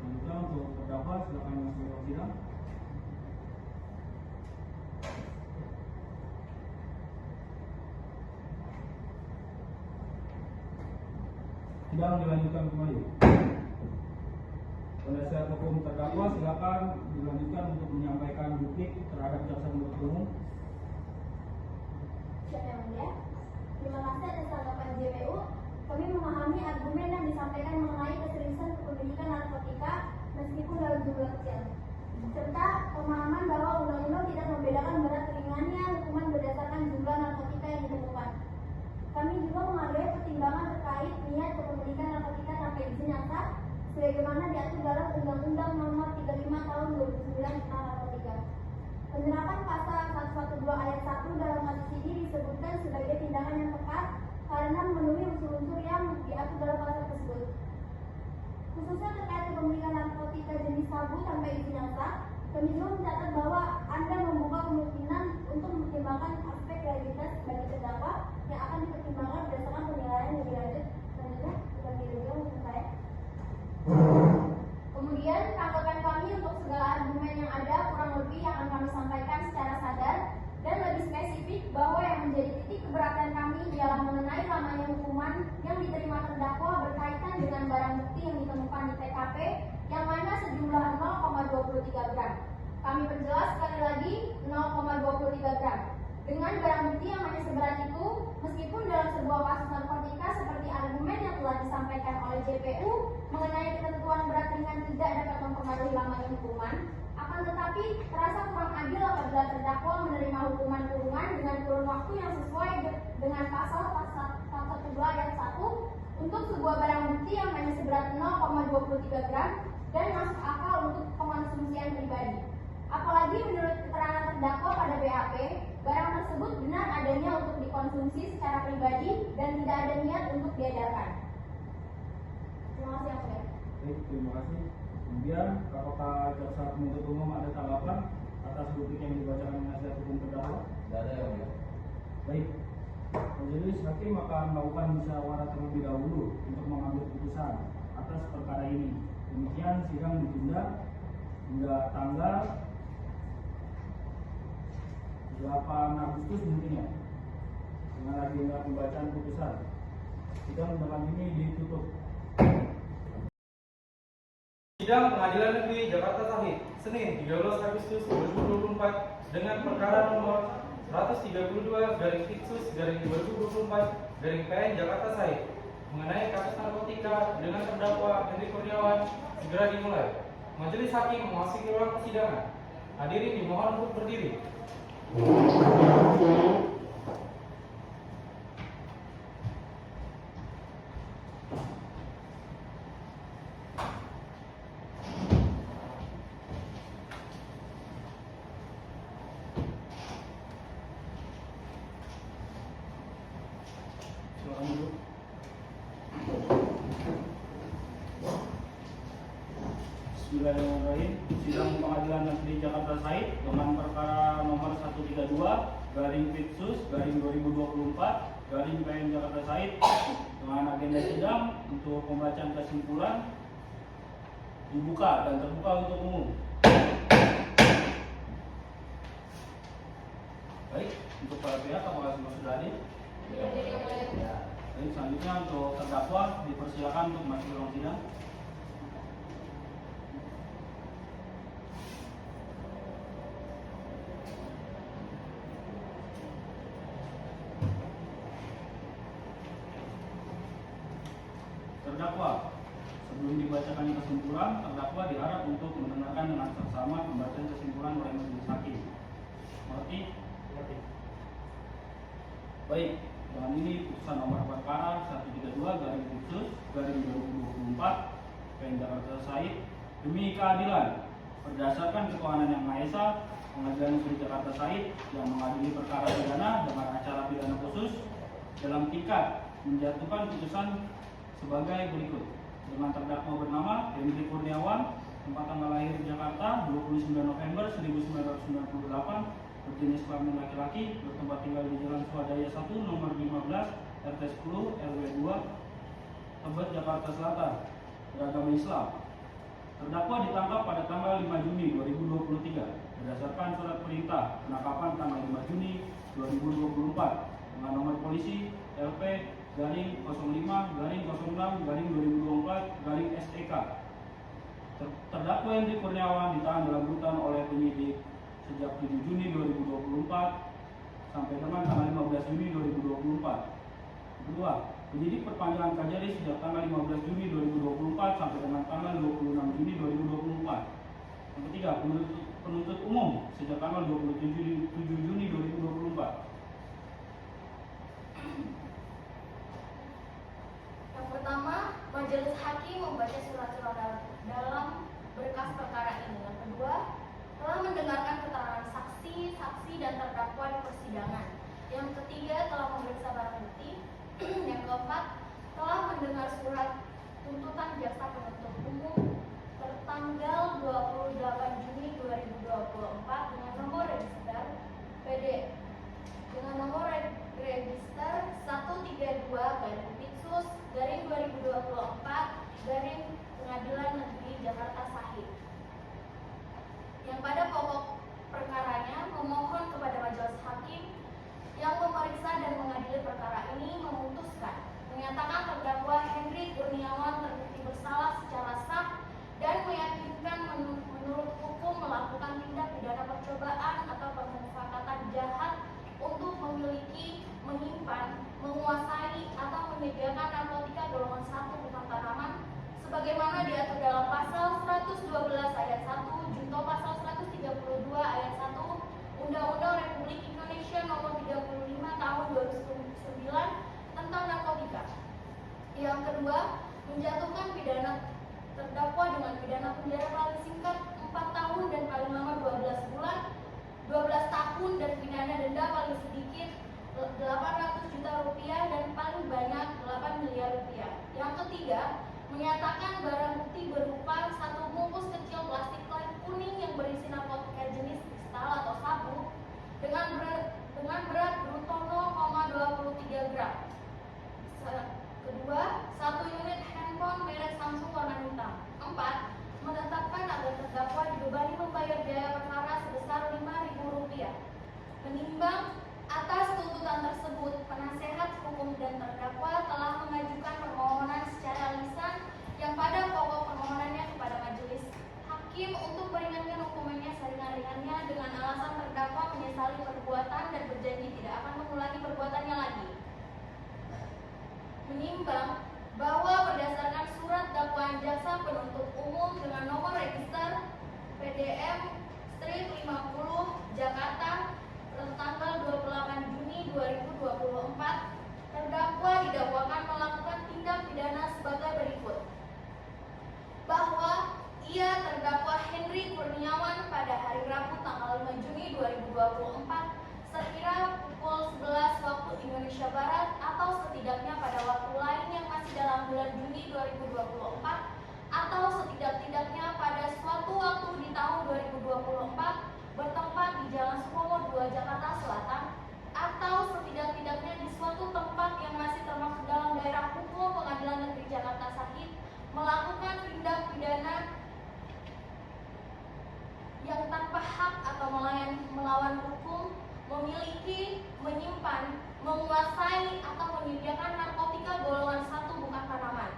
Selanjutnya untuk terdakwa silakan masuk ke sidang. Sidang dilanjutkan kembali. Penasihat hukum terdakwa silakan dilanjutkan untuk menyampaikan duplik terhadap jaksa penuntut umum. Siapa yang mulia? Terima kasih atas tanggapan JPU. Kami memahami argumen yang disampaikan mengenai keseriusan kepemilikan narkotika meskipun dalam jumlah kecil, serta pemahaman bahwa undang-undang tidak membedakan berat ringannya hukuman berdasarkan jumlah narkotika yang ditemukan. Kami juga menghargai pertimbangan terkait niat kepemilikan narkotika tanpa izin yang sah, sebagaimana diatur dalam Undang-Undang Nomor 35 Tahun 2009 tentang narkotika. Penerapan pasal 112 ayat 1 dalam kasus ini disebutkan sebagai tindakan yang tepat karena memenuhi unsur-unsur yang diatur dalam pasal tersebut. Khususnya terkait kepemilikan narkotika jenis sabu tanpa izin yang sah, kami juga mencatat bahwa Anda membuka kemungkinan untuk mempertimbangkan aspek realitas bagi terdakwa yang akan dipertimbangkan berdasarkan penilaian yang lebih lanjut. Selanjutnya, bukan kira-kira maksud saya. Kemudian, tanggapan kami untuk segala argumen yang ada kurang lebih yang akan kami sampaikan secara sadar dan lebih spesifik bahwa yang menjadi titik keberatan kami ialah mengenai lamanya hukuman yang diterima terdakwa berkaitan dengan barang bukti yang ditemukan di TKP yang mana sejumlah 0,23 gram. Kami perjelas sekali lagi, 0,23 Dengan barang bukti yang hanya seberat itu, meskipun dalam sebuah kasus narkotika seperti argumen yang telah disampaikan oleh JPU mengenai ketentuan berat ringan tidak dapat mempengaruhi lamanya hukuman, akan tetapi terasa kurang adil apabila terdakwa menerima hukuman kurungan dengan kurun waktu yang sesuai dengan pasal 112 ayat 1 untuk sebuah barang bukti yang hanya seberat 0,23 gram dan masuk akal untuk pengonsumsian pribadi. Apalagi menurut keterangan terdakwa pada BAP, barang tersebut benar adanya untuk dikonsumsi secara pribadi dan tidak ada niat untuk diedarkan. Terima kasih yang mulia. Baik, terima kasih. Kemudian, apakah jaksa penuntut umum ada tanggapan atas duplik yang dibacakan penasihat hukum terdakwa? Tidak ada yang mulia. Baik, majelis hakim akan melakukan musyawarah terlebih dahulu untuk mengambil putusan atas perkara ini. Demikian sidang ditunda hingga tanggal 8 Agustus mungkin ya, dengan agenda pembacaan putusan. Sidang dengan ini ditutup. Sidang Pengadilan Negeri Jakarta Sahid, Senin 13 Agustus 2024 dengan perkara nomor 132/Pitsus/2024/PN Jakarta Sahid mengenai kasus narkotika dengan terdakwa Hendrik Kurniawan segera dimulai. Majelis hakim memasuki ruang persidangan. Hadirin dimohon untuk berdiri. Silakan dulu. Bismillahirrahmanirrahim. Sidang Pengadilan Negeri Jakarta Sahid dengan perkara nomor 132/Pitsus/2024/PN Jakarta Sahid dengan agenda sidang untuk pembacaan kesimpulan dibuka dan terbuka untuk umum. Baik, untuk para pihak apakah semua sudah hadir? Baik, selanjutnya untuk terdakwa dipersilakan untuk masuk ke ruang sidang. Terdakwa, sebelum dibacakan kesimpulan, terdakwa diharap untuk mendengarkan dengan seksama pembacaan kesimpulan oleh majelis hakim. Mengerti? Mengerti. Baik, dengan ini putusan nomor perkara 132/Pitsus/2024/PN Jakarta Sahid demi keadilan berdasarkan ketuhanan yang Maha Esa, Pengadilan Negeri Jakarta Sahid yang mengadili perkara pidana dengan acara pidana khusus dalam tingkat menjatuhkan putusan sebagai berikut. Dengan terdakwa bernama Hendrik Kurniawan, tempat tanggal lahir Jakarta 29 November 1998, berjenis kelamin laki-laki, bertempat tinggal di Jalan Swadaya 1 nomor 15 RT 10 RW 2 Tebet Jakarta Selatan, beragama Islam. Terdakwa ditangkap pada tanggal 5 Juni 2023 berdasarkan surat perintah penangkapan tanggal 5 Juni 2024 dengan nomor polisi LP-05-06-2024-SEK. Terdakwa Hendrik Kurniawan ditahan dalam rutan oleh penyidik sejak 7 Juni 2024 sampai dengan tanggal 15 Juni 2024. Kedua, penyidik perpanjangan Kajari sejak tanggal 15 Juni 2024 sampai dengan tanggal 26 Juni 2024. Yang ketiga, penuntut umum sejak tanggal 27 Juni 2024. Yang pertama, majelis hakim membaca surat-surat dalam berkas perkara ini. Yang kedua, telah mendengarkan keterangan saksi dan terdakwa di persidangan. Yang ketiga, telah memeriksa barang bukti. Yang keempat, telah mendengar surat tuntutan jaksa penuntut umum tertanggal 28 Juni 2024 dengan nomor register PD dengan nomor register 132/Pitsus/2024 Negeri Jakarta Sahid. Yang pada pokok perkaranya memohon kepada majelis hakim yang memeriksa dan mengadili perkara ini memutuskan menyatakan terdakwa Hendrik Kurniawan terbukti bersalah secara sah dan meyakinkan menurut hukum melakukan sekira pukul 11 waktu Indonesia Barat atau setidaknya pada waktu lain yang masih dalam bulan Juni 2024 atau setidak-tidaknya pada suatu waktu di tahun 2024 bertempat di Jalan Supomo 2 Jakarta Selatan atau setidak-tidaknya di suatu tempat yang masih termasuk dalam daerah hukum Pengadilan Negeri Jakarta Sakit melakukan tindak pidana yang tanpa hak atau melawan hukum, memiliki, menyimpan, menguasai atau menyediakan narkotika golongan 1 bukan tanaman.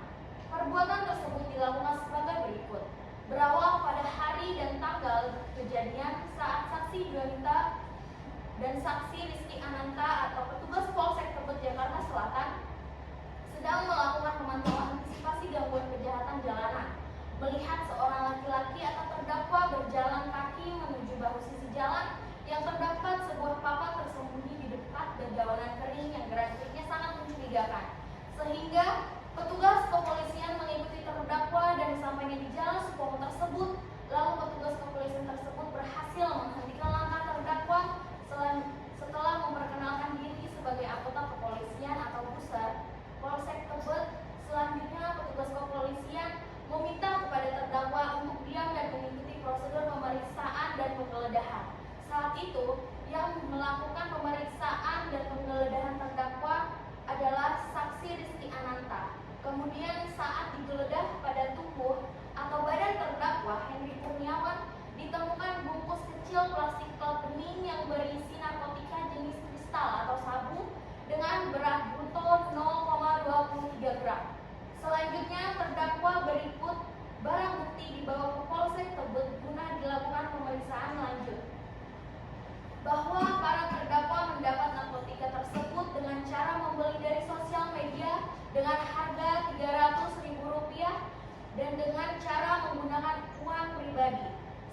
Perbuatan tersebut dilakukan sebagai berikut. Berawal pada hari dan tanggal kejadian saat saksi Juanita dan saksi Rizky Ananta atau petugas Polsek Tebet Jakarta Selatan sedang melakukan pemantauan antisipasi gangguan kejahatan jalanan, melihat seorang laki-laki atau terdakwa berjalan kaki menuju bahu sisi jalan yang terdapat sebuah papan tersembunyi di dekat dedaunan kering yang gerak-geriknya sangat mencurigakan, sehingga petugas kepolisian mengikuti terdakwa dan sampainya di jalan Supomo tersebut, lalu petugas kepolisian tersebut berhasil menghentikan langkah terdakwa setelah memperkenalkan diri sebagai anggota kepolisian atau Pusat Polsek Tebet. Selanjutnya petugas kepolisian meminta kepada terdakwa untuk diam dan mengikuti prosedur pemeriksaan dan penggeledahan. Saat itu, yang melakukan pemeriksaan dan penggeledahan terdakwa adalah saksi Rizky Ananta. Kemudian saat digeledah pada tubuh atau badan terdakwa Henry Kurniawan ditemukan bungkus kecil plastik bening yang berisi narkotika jenis kristal atau sabu dengan berat bruto 0,23 gram. Selanjutnya terdakwa berikut barang bukti dibawa ke Polsek Tebet guna dilakukan pemeriksaan lanjut. Bahwa para terdakwa mendapat narkotika tersebut dengan cara membeli dari sosial media dengan harga Rp300.000 dan dengan cara menggunakan uang pribadi.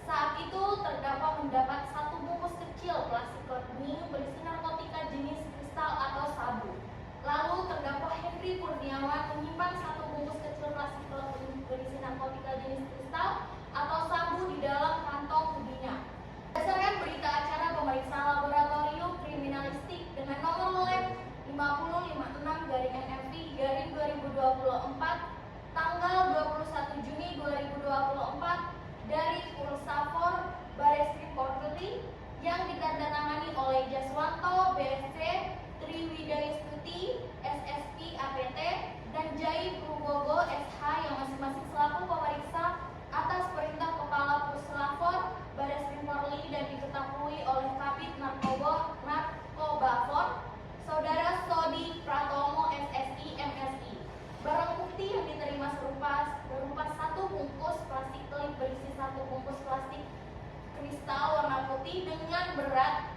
Saat itu terdakwa mendapat satu bungkus kecil plastik bening berisi narkotika jenis kristal atau sabu. Lalu terdakwa Henry Kurniawan menyimpan satu bungkus kecil plastik bening berisi narkotika jenis kristal atau sabu di dalam kantong hoodie-nya. Berdasarkan berita acara pemeriksaan laboratorium kriminalistik dengan nomor lab 5056/NFI/2024 tanggal 21 Juni 2024 dari Pursafor Bareskrim Polri yang ditandatangani oleh Jaswanto BSC, Triwidayastuti SSP APT dan Jai Purwogo SH yang masing-masing selaku pemeriksa atas perintah Kepala Puslapor Bareskrim Polri dan diketahui oleh Kabid Narkobafor Saudara Sodi Pratomo SSI MSI. Barang bukti yang diterima berupa satu bungkus plastik klip berisi satu bungkus plastik kristal warna putih dengan berat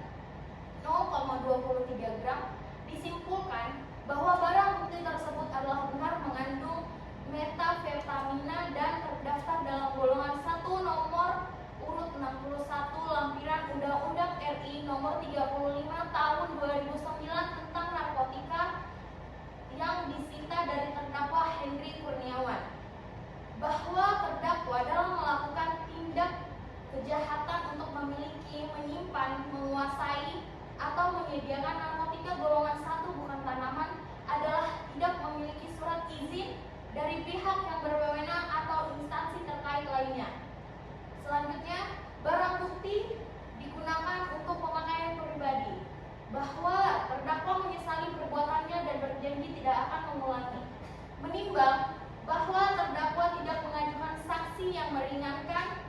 0,23 gram. Disimpulkan bahwa barang bukti tersebut adalah benar mengandung metafetamina dan terdaftar dalam golongan 1 nomor urut 61 lampiran Undang-Undang RI nomor 35 tahun 2009 tentang narkotika yang disita dari terdakwa Henry Kurniawan. Bahwa terdakwa dalam melakukan tindak kejahatan untuk memiliki, menyimpan, menguasai, atau menyediakan narkotika golongan 1 bukan tanaman adalah tidak memiliki surat izin dari pihak yang berwenang atau instansi terkait lainnya. Selanjutnya, barang bukti digunakan untuk pemakaian pribadi. Bahwa terdakwa menyesali perbuatannya dan berjanji tidak akan mengulangi. Menimbang bahwa terdakwa tidak mengajukan saksi yang meringankan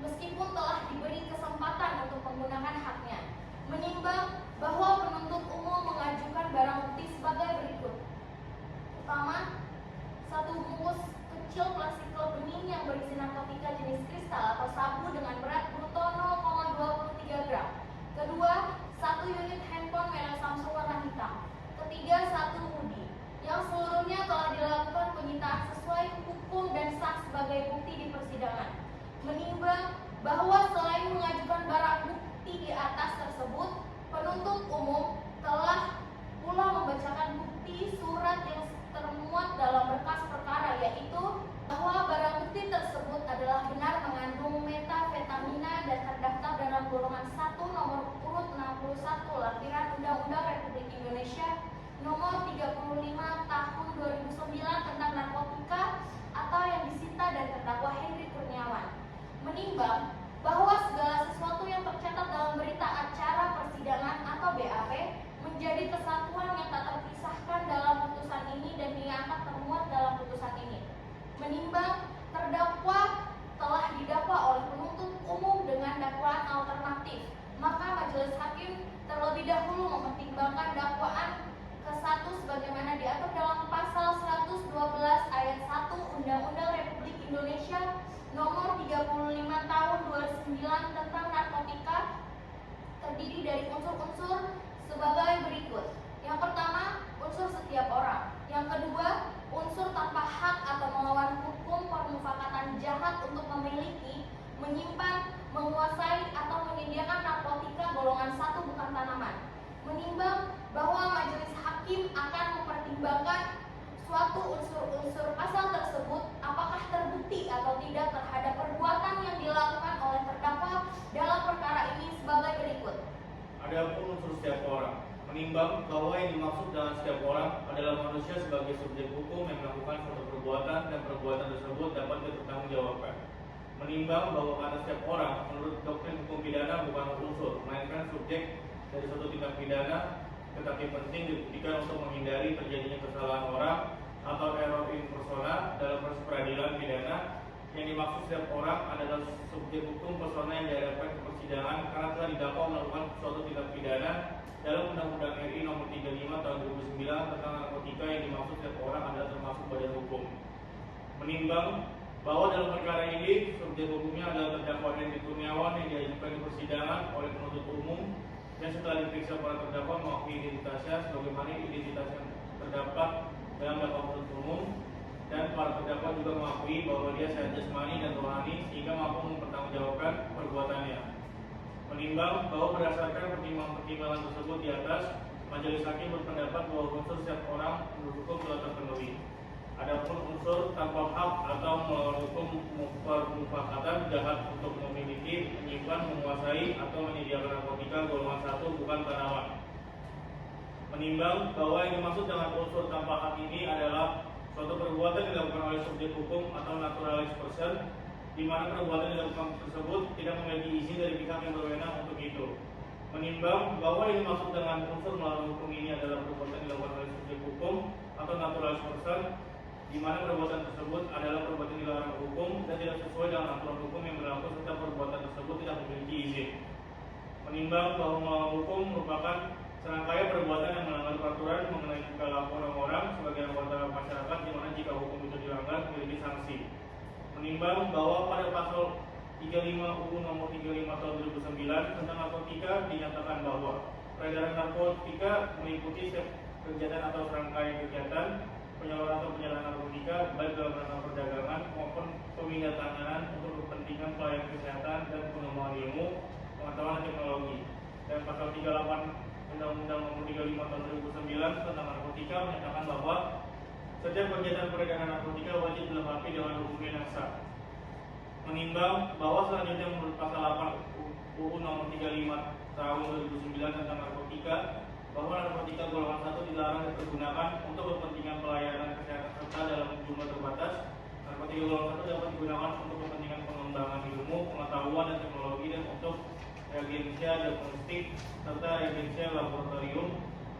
meskipun telah diberi kesempatan untuk menggunakan haknya. Menimbang bahwa penuntut umum mengajukan barang bukti sebagai berikut. Pertama, satu bungkus kecil plastik bening yang berisi narkotika jenis kristal atau sabu dengan berat bruto 0,23 gram. Kedua, satu unit handphone merek Samsung warna hitam. Ketiga, satu hoodie yang seluruhnya telah dilakukan penyitaan sesuai hukum dan sah sebagai bukti di persidangan. Menimbang bahwa selain mengajukan barang bukti di atas tersebut, penuntut Nomor 35 Tahun 2009 tentang narkotika atau yang disita dan terdakwa Henry Kurniawan, menimbang bahwa segala sesuatu yang tercatat dalam berita acara persidangan atau BAP menjadi kesatuan yang tak terpisahkan dalam putusan ini dan diangkat termuat dalam putusan ini. Menimbang terdakwa telah didakwa oleh penuntut umum dengan dakwaan alternatif, maka majelis hakim terlebih dahulu mempertimbangkan dakwaan ke-1 sebagaimana diatur dalam pasal 112 ayat 1 Undang-Undang Republik Indonesia Nomor 35 Tahun 2009 tentang narkotika, terdiri dari unsur-unsur sebagai berikut. Yang pertama, unsur setiap orang. Yang kedua, unsur tanpa hak atau melawan hukum permufakatan jahat untuk memiliki, menyimpan, menguasai atau menyediakan narkotika golongan 1 bukan tanaman. Menimbang bahwa majelis hakim akan mempertimbangkan suatu unsur-unsur pasal tersebut apakah terbukti atau tidak terhadap perbuatan yang dilakukan oleh terdakwa dalam perkara ini sebagai berikut. Adapun unsur setiap orang, menimbang bahwa yang dimaksud dengan setiap orang adalah manusia sebagai subjek hukum yang melakukan suatu perbuatan dan perbuatan tersebut dapat dipertanggungjawabkan. Menimbang bahwa kata setiap orang menurut doktrin hukum pidana bukan unsur, melainkan subjek dari suatu tindak pidana, tetapi penting dibuktikan untuk menghindari terjadinya kesalahan orang atau error in persona dalam proses peradilan pidana. Yang dimaksud setiap orang adalah subjek hukum persona yang dihadapkan ke persidangan karena telah didakwa melakukan suatu tindak pidana dalam Undang-Undang RI Nomor 35 Tahun 2009 tentang narkotika. Yang dimaksud setiap orang adalah termasuk badan hukum. Menimbang bahwa dalam perkara ini subjek hukumnya adalah terdakwa Henry Kurniawan yang diajukan di persidangan oleh penuntut umum, dan setelah diperiksa para terdakwa mengakui identitasnya sebagaimana identitas yang terdapat dalam dakwaan penuntut umum, dan para terdakwa juga mengakui bahwa dia sehat jasmani dan rohani sehingga mampu mempertanggungjawabkan perbuatannya. Menimbang bahwa berdasarkan pertimbangan-pertimbangan tersebut di atas, majelis hakim berpendapat bahwa unsur setiap orang menurut hukum telah terpenuhi. Adapun unsur tanpa hak atau melawan hukum permufakatan jahat untuk memiliki, menyimpan, menguasai atau menyediakan narkotika golongan 1 bukan tanaman. Menimbang bahwa yang dimaksud dengan unsur tanpa hak ini adalah suatu perbuatan yang dilakukan oleh subjek hukum atau naturalized person, di mana perbuatan yang dilakukan tersebut tidak memiliki izin dari pihak yang berwenang untuk itu. Menimbang bahwa yang dimaksud dengan unsur melawan hukum ini adalah perbuatan yang dilakukan oleh subjek hukum atau naturalized person, di mana perbuatan tersebut adalah perbuatan dilarang hukum dan tidak sesuai dengan aturan hukum yang berlaku serta perbuatan tersebut tidak memiliki izin. Menimbang bahwa melawan hukum merupakan serangkaian perbuatan yang melanggar peraturan mengenai tingkah laku orang-orang sebagai anggota masyarakat, di mana jika hukum itu dilanggar memiliki sanksi. Menimbang bahwa pada pasal 35 UU Nomor 35 Tahun 2009 tentang narkotika dinyatakan bahwa peredaran narkotika meliputi kegiatan atau serangkaian kegiatan penyaluran atau penyalahgunaan narkotika baik dalam rangka perdagangan maupun pemindahan untuk kepentingan pelayanan kesehatan dan pengembangan ilmu, pengetahuan dan teknologi. Dan pasal 38 Undang-Undang Nomor 35 Tahun 2009 tentang narkotika menyatakan bahwa setiap kegiatan peredaran narkotika wajib dilengkapi dengan dokumen yang sah. Menimbang bahwa selanjutnya menurut pasal 8 UU Nomor 35 Tahun 2009 tentang narkotika, bahwa narkotika golongan 1 dilarang dipergunakan untuk kepentingan pelayanan kesehatan serta dalam jumlah terbatas. Narkotika golongan 1 dapat digunakan untuk kepentingan pengembangan ilmu, pengetahuan dan teknologi dan untuk reagensia diagnostik serta reagensia laboratorium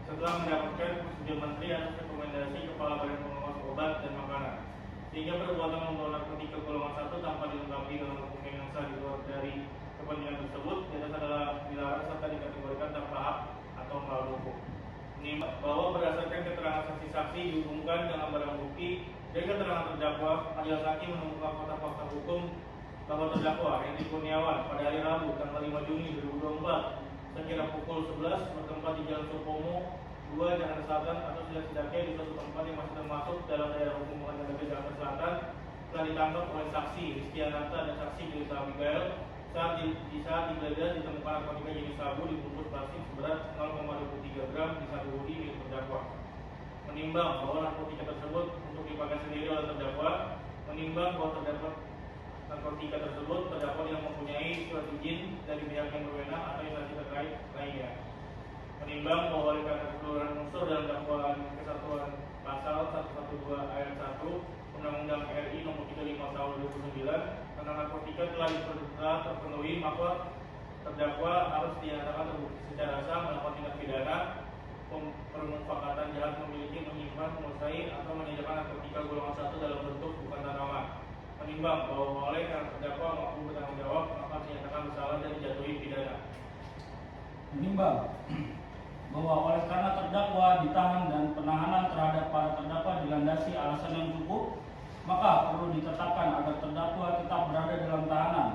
setelah mendapatkan persetujuan menteri atas rekomendasi kepala badan pengawas obat dan makanan. Sehingga perbuatan membawa narkotika golongan 1 tanpa dilengkapi dengan dokumen yang sah di luar dari kepentingan tersebut di atas adalah dilarang serta dikategorikan tanpa hak atau melawan hukum. Ini bahwa berdasarkan keterangan saksi-saksi dihubungkan dengan barang bukti dan keterangan terdakwa, majelis hakim menemukan fakta-fakta hukum bahwa terdakwa Henry Kurniawan pada hari Rabu tanggal 5 Juni 2024 sekira pukul 11 bertempat di Jalan Supomo 2 Jakarta Selatan atau setidaknya di suatu tempat yang masih termasuk dalam daerah hukum Pengadilan Negeri Jakarta Selatan telah ditangkap oleh saksi Rizky Ananta dan saksi Jelisa Abigail saat digeledah ditemukan narkotika jenis sabu dibungkus plastik seberat 0,23 gram di sabu hoodie milik terdakwa. Menimbang bahwa narkotika tersebut untuk dipakai sendiri oleh terdakwa, menimbang bahwa terdapat narkotika tersebut terdakwa yang mempunyai surat izin dari pihak yang berwenang atau instansi terkait lainnya. Menimbang bahwa oleh karena keseluruhan unsur terunsur dalam dakwaan kesatuan pasal 112 ayat 1 Undang-Undang RI Nomor 35 Tahun 2009 tentang narkotika telah terpenuhi, maka terdakwa harus dinyatakan terbukti secara sah melakukan tindak pidana permufakatan jahat memiliki, menyimpan, menguasai atau menyediakan narkotika golongan 1 dalam bentuk bukan tanaman. Menimbang bahwa oleh karena terdakwa mampu bertanggung jawab, maka dinyatakan bersalah dan dijatuhi pidana. Menimbang bahwa oleh karena terdakwa ditahan dan penahanan terhadap para terdakwa dilandasi alasan yang cukup, maka perlu ditetapkan agar terdakwa tetap berada dalam tahanan.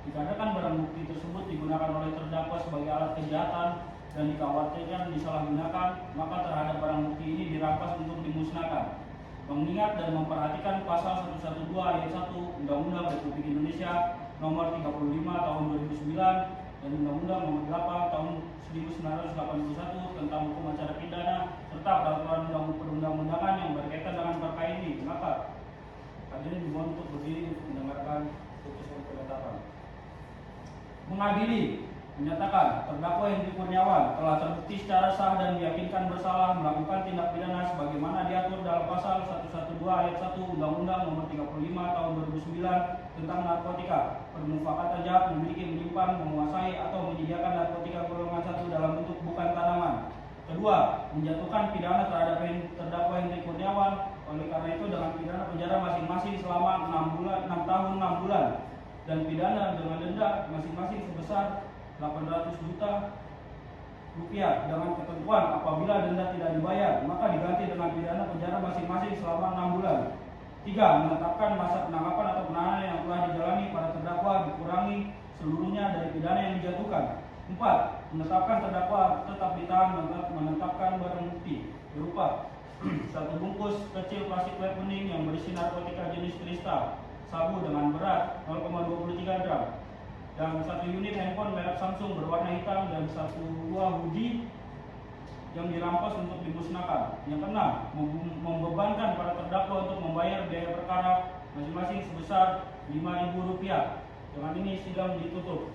Dikarenakan barang bukti tersebut digunakan oleh terdakwa sebagai alat kejahatan dan dikhawatirkan disalahgunakan, maka terhadap barang bukti ini dirampas untuk dimusnahkan. Mengingat dan memperhatikan pasal 112 ayat 1 Undang-Undang Republik Indonesia Nomor 35 Tahun 2009 dan Undang-Undang Nomor 8 Tahun 1981 tentang hukum acara pidana serta peraturan perundang-undangan yang berkaitan dengan perkara ini, maka hadirin dimohon untuk berdiri untuk mendengarkan putusan penetapan. Mengadili menyatakan terdakwa Hendri Kurniawan telah terbukti secara sah dan diyakinkan bersalah melakukan tindak pidana sebagaimana diatur dalam pasal 112 ayat 1 Undang-Undang Nomor 35 Tahun 2009 tentang narkotika, permufakatan jahat memiliki, menyimpan, menguasai atau menyediakan narkotika golongan 1 dalam bentuk bukan tanaman. Kedua, menjatuhkan pidana terhadap terdakwa Hendri Kurniawan. Oleh karena itu dengan pidana penjara masing-masing selama 6 tahun 6 bulan dan pidana dengan denda masing-masing sebesar 800 juta rupiah dengan ketentuan apabila denda tidak dibayar maka diganti dengan pidana penjara masing-masing selama 6 bulan. 3. Menetapkan masa penangkapan atau penahanan yang telah dijalani para terdakwa dikurangi seluruhnya dari pidana yang dijatuhkan. 4. Menetapkan terdakwa tetap ditahan, menetapkan barang bukti berupa 1 bungkus kecil plastik vape kuning yang berisi narkotika jenis kristal sabu dengan berat 0,23 gram dan 1 unit handphone merek Samsung berwarna hitam dan 1 buah hoodie yang dirampas untuk dimusnahkan. Yang keenam, membebankan para terdakwa untuk membayar biaya perkara masing-masing sebesar Rp5.000. Dengan ini sidang ditutup.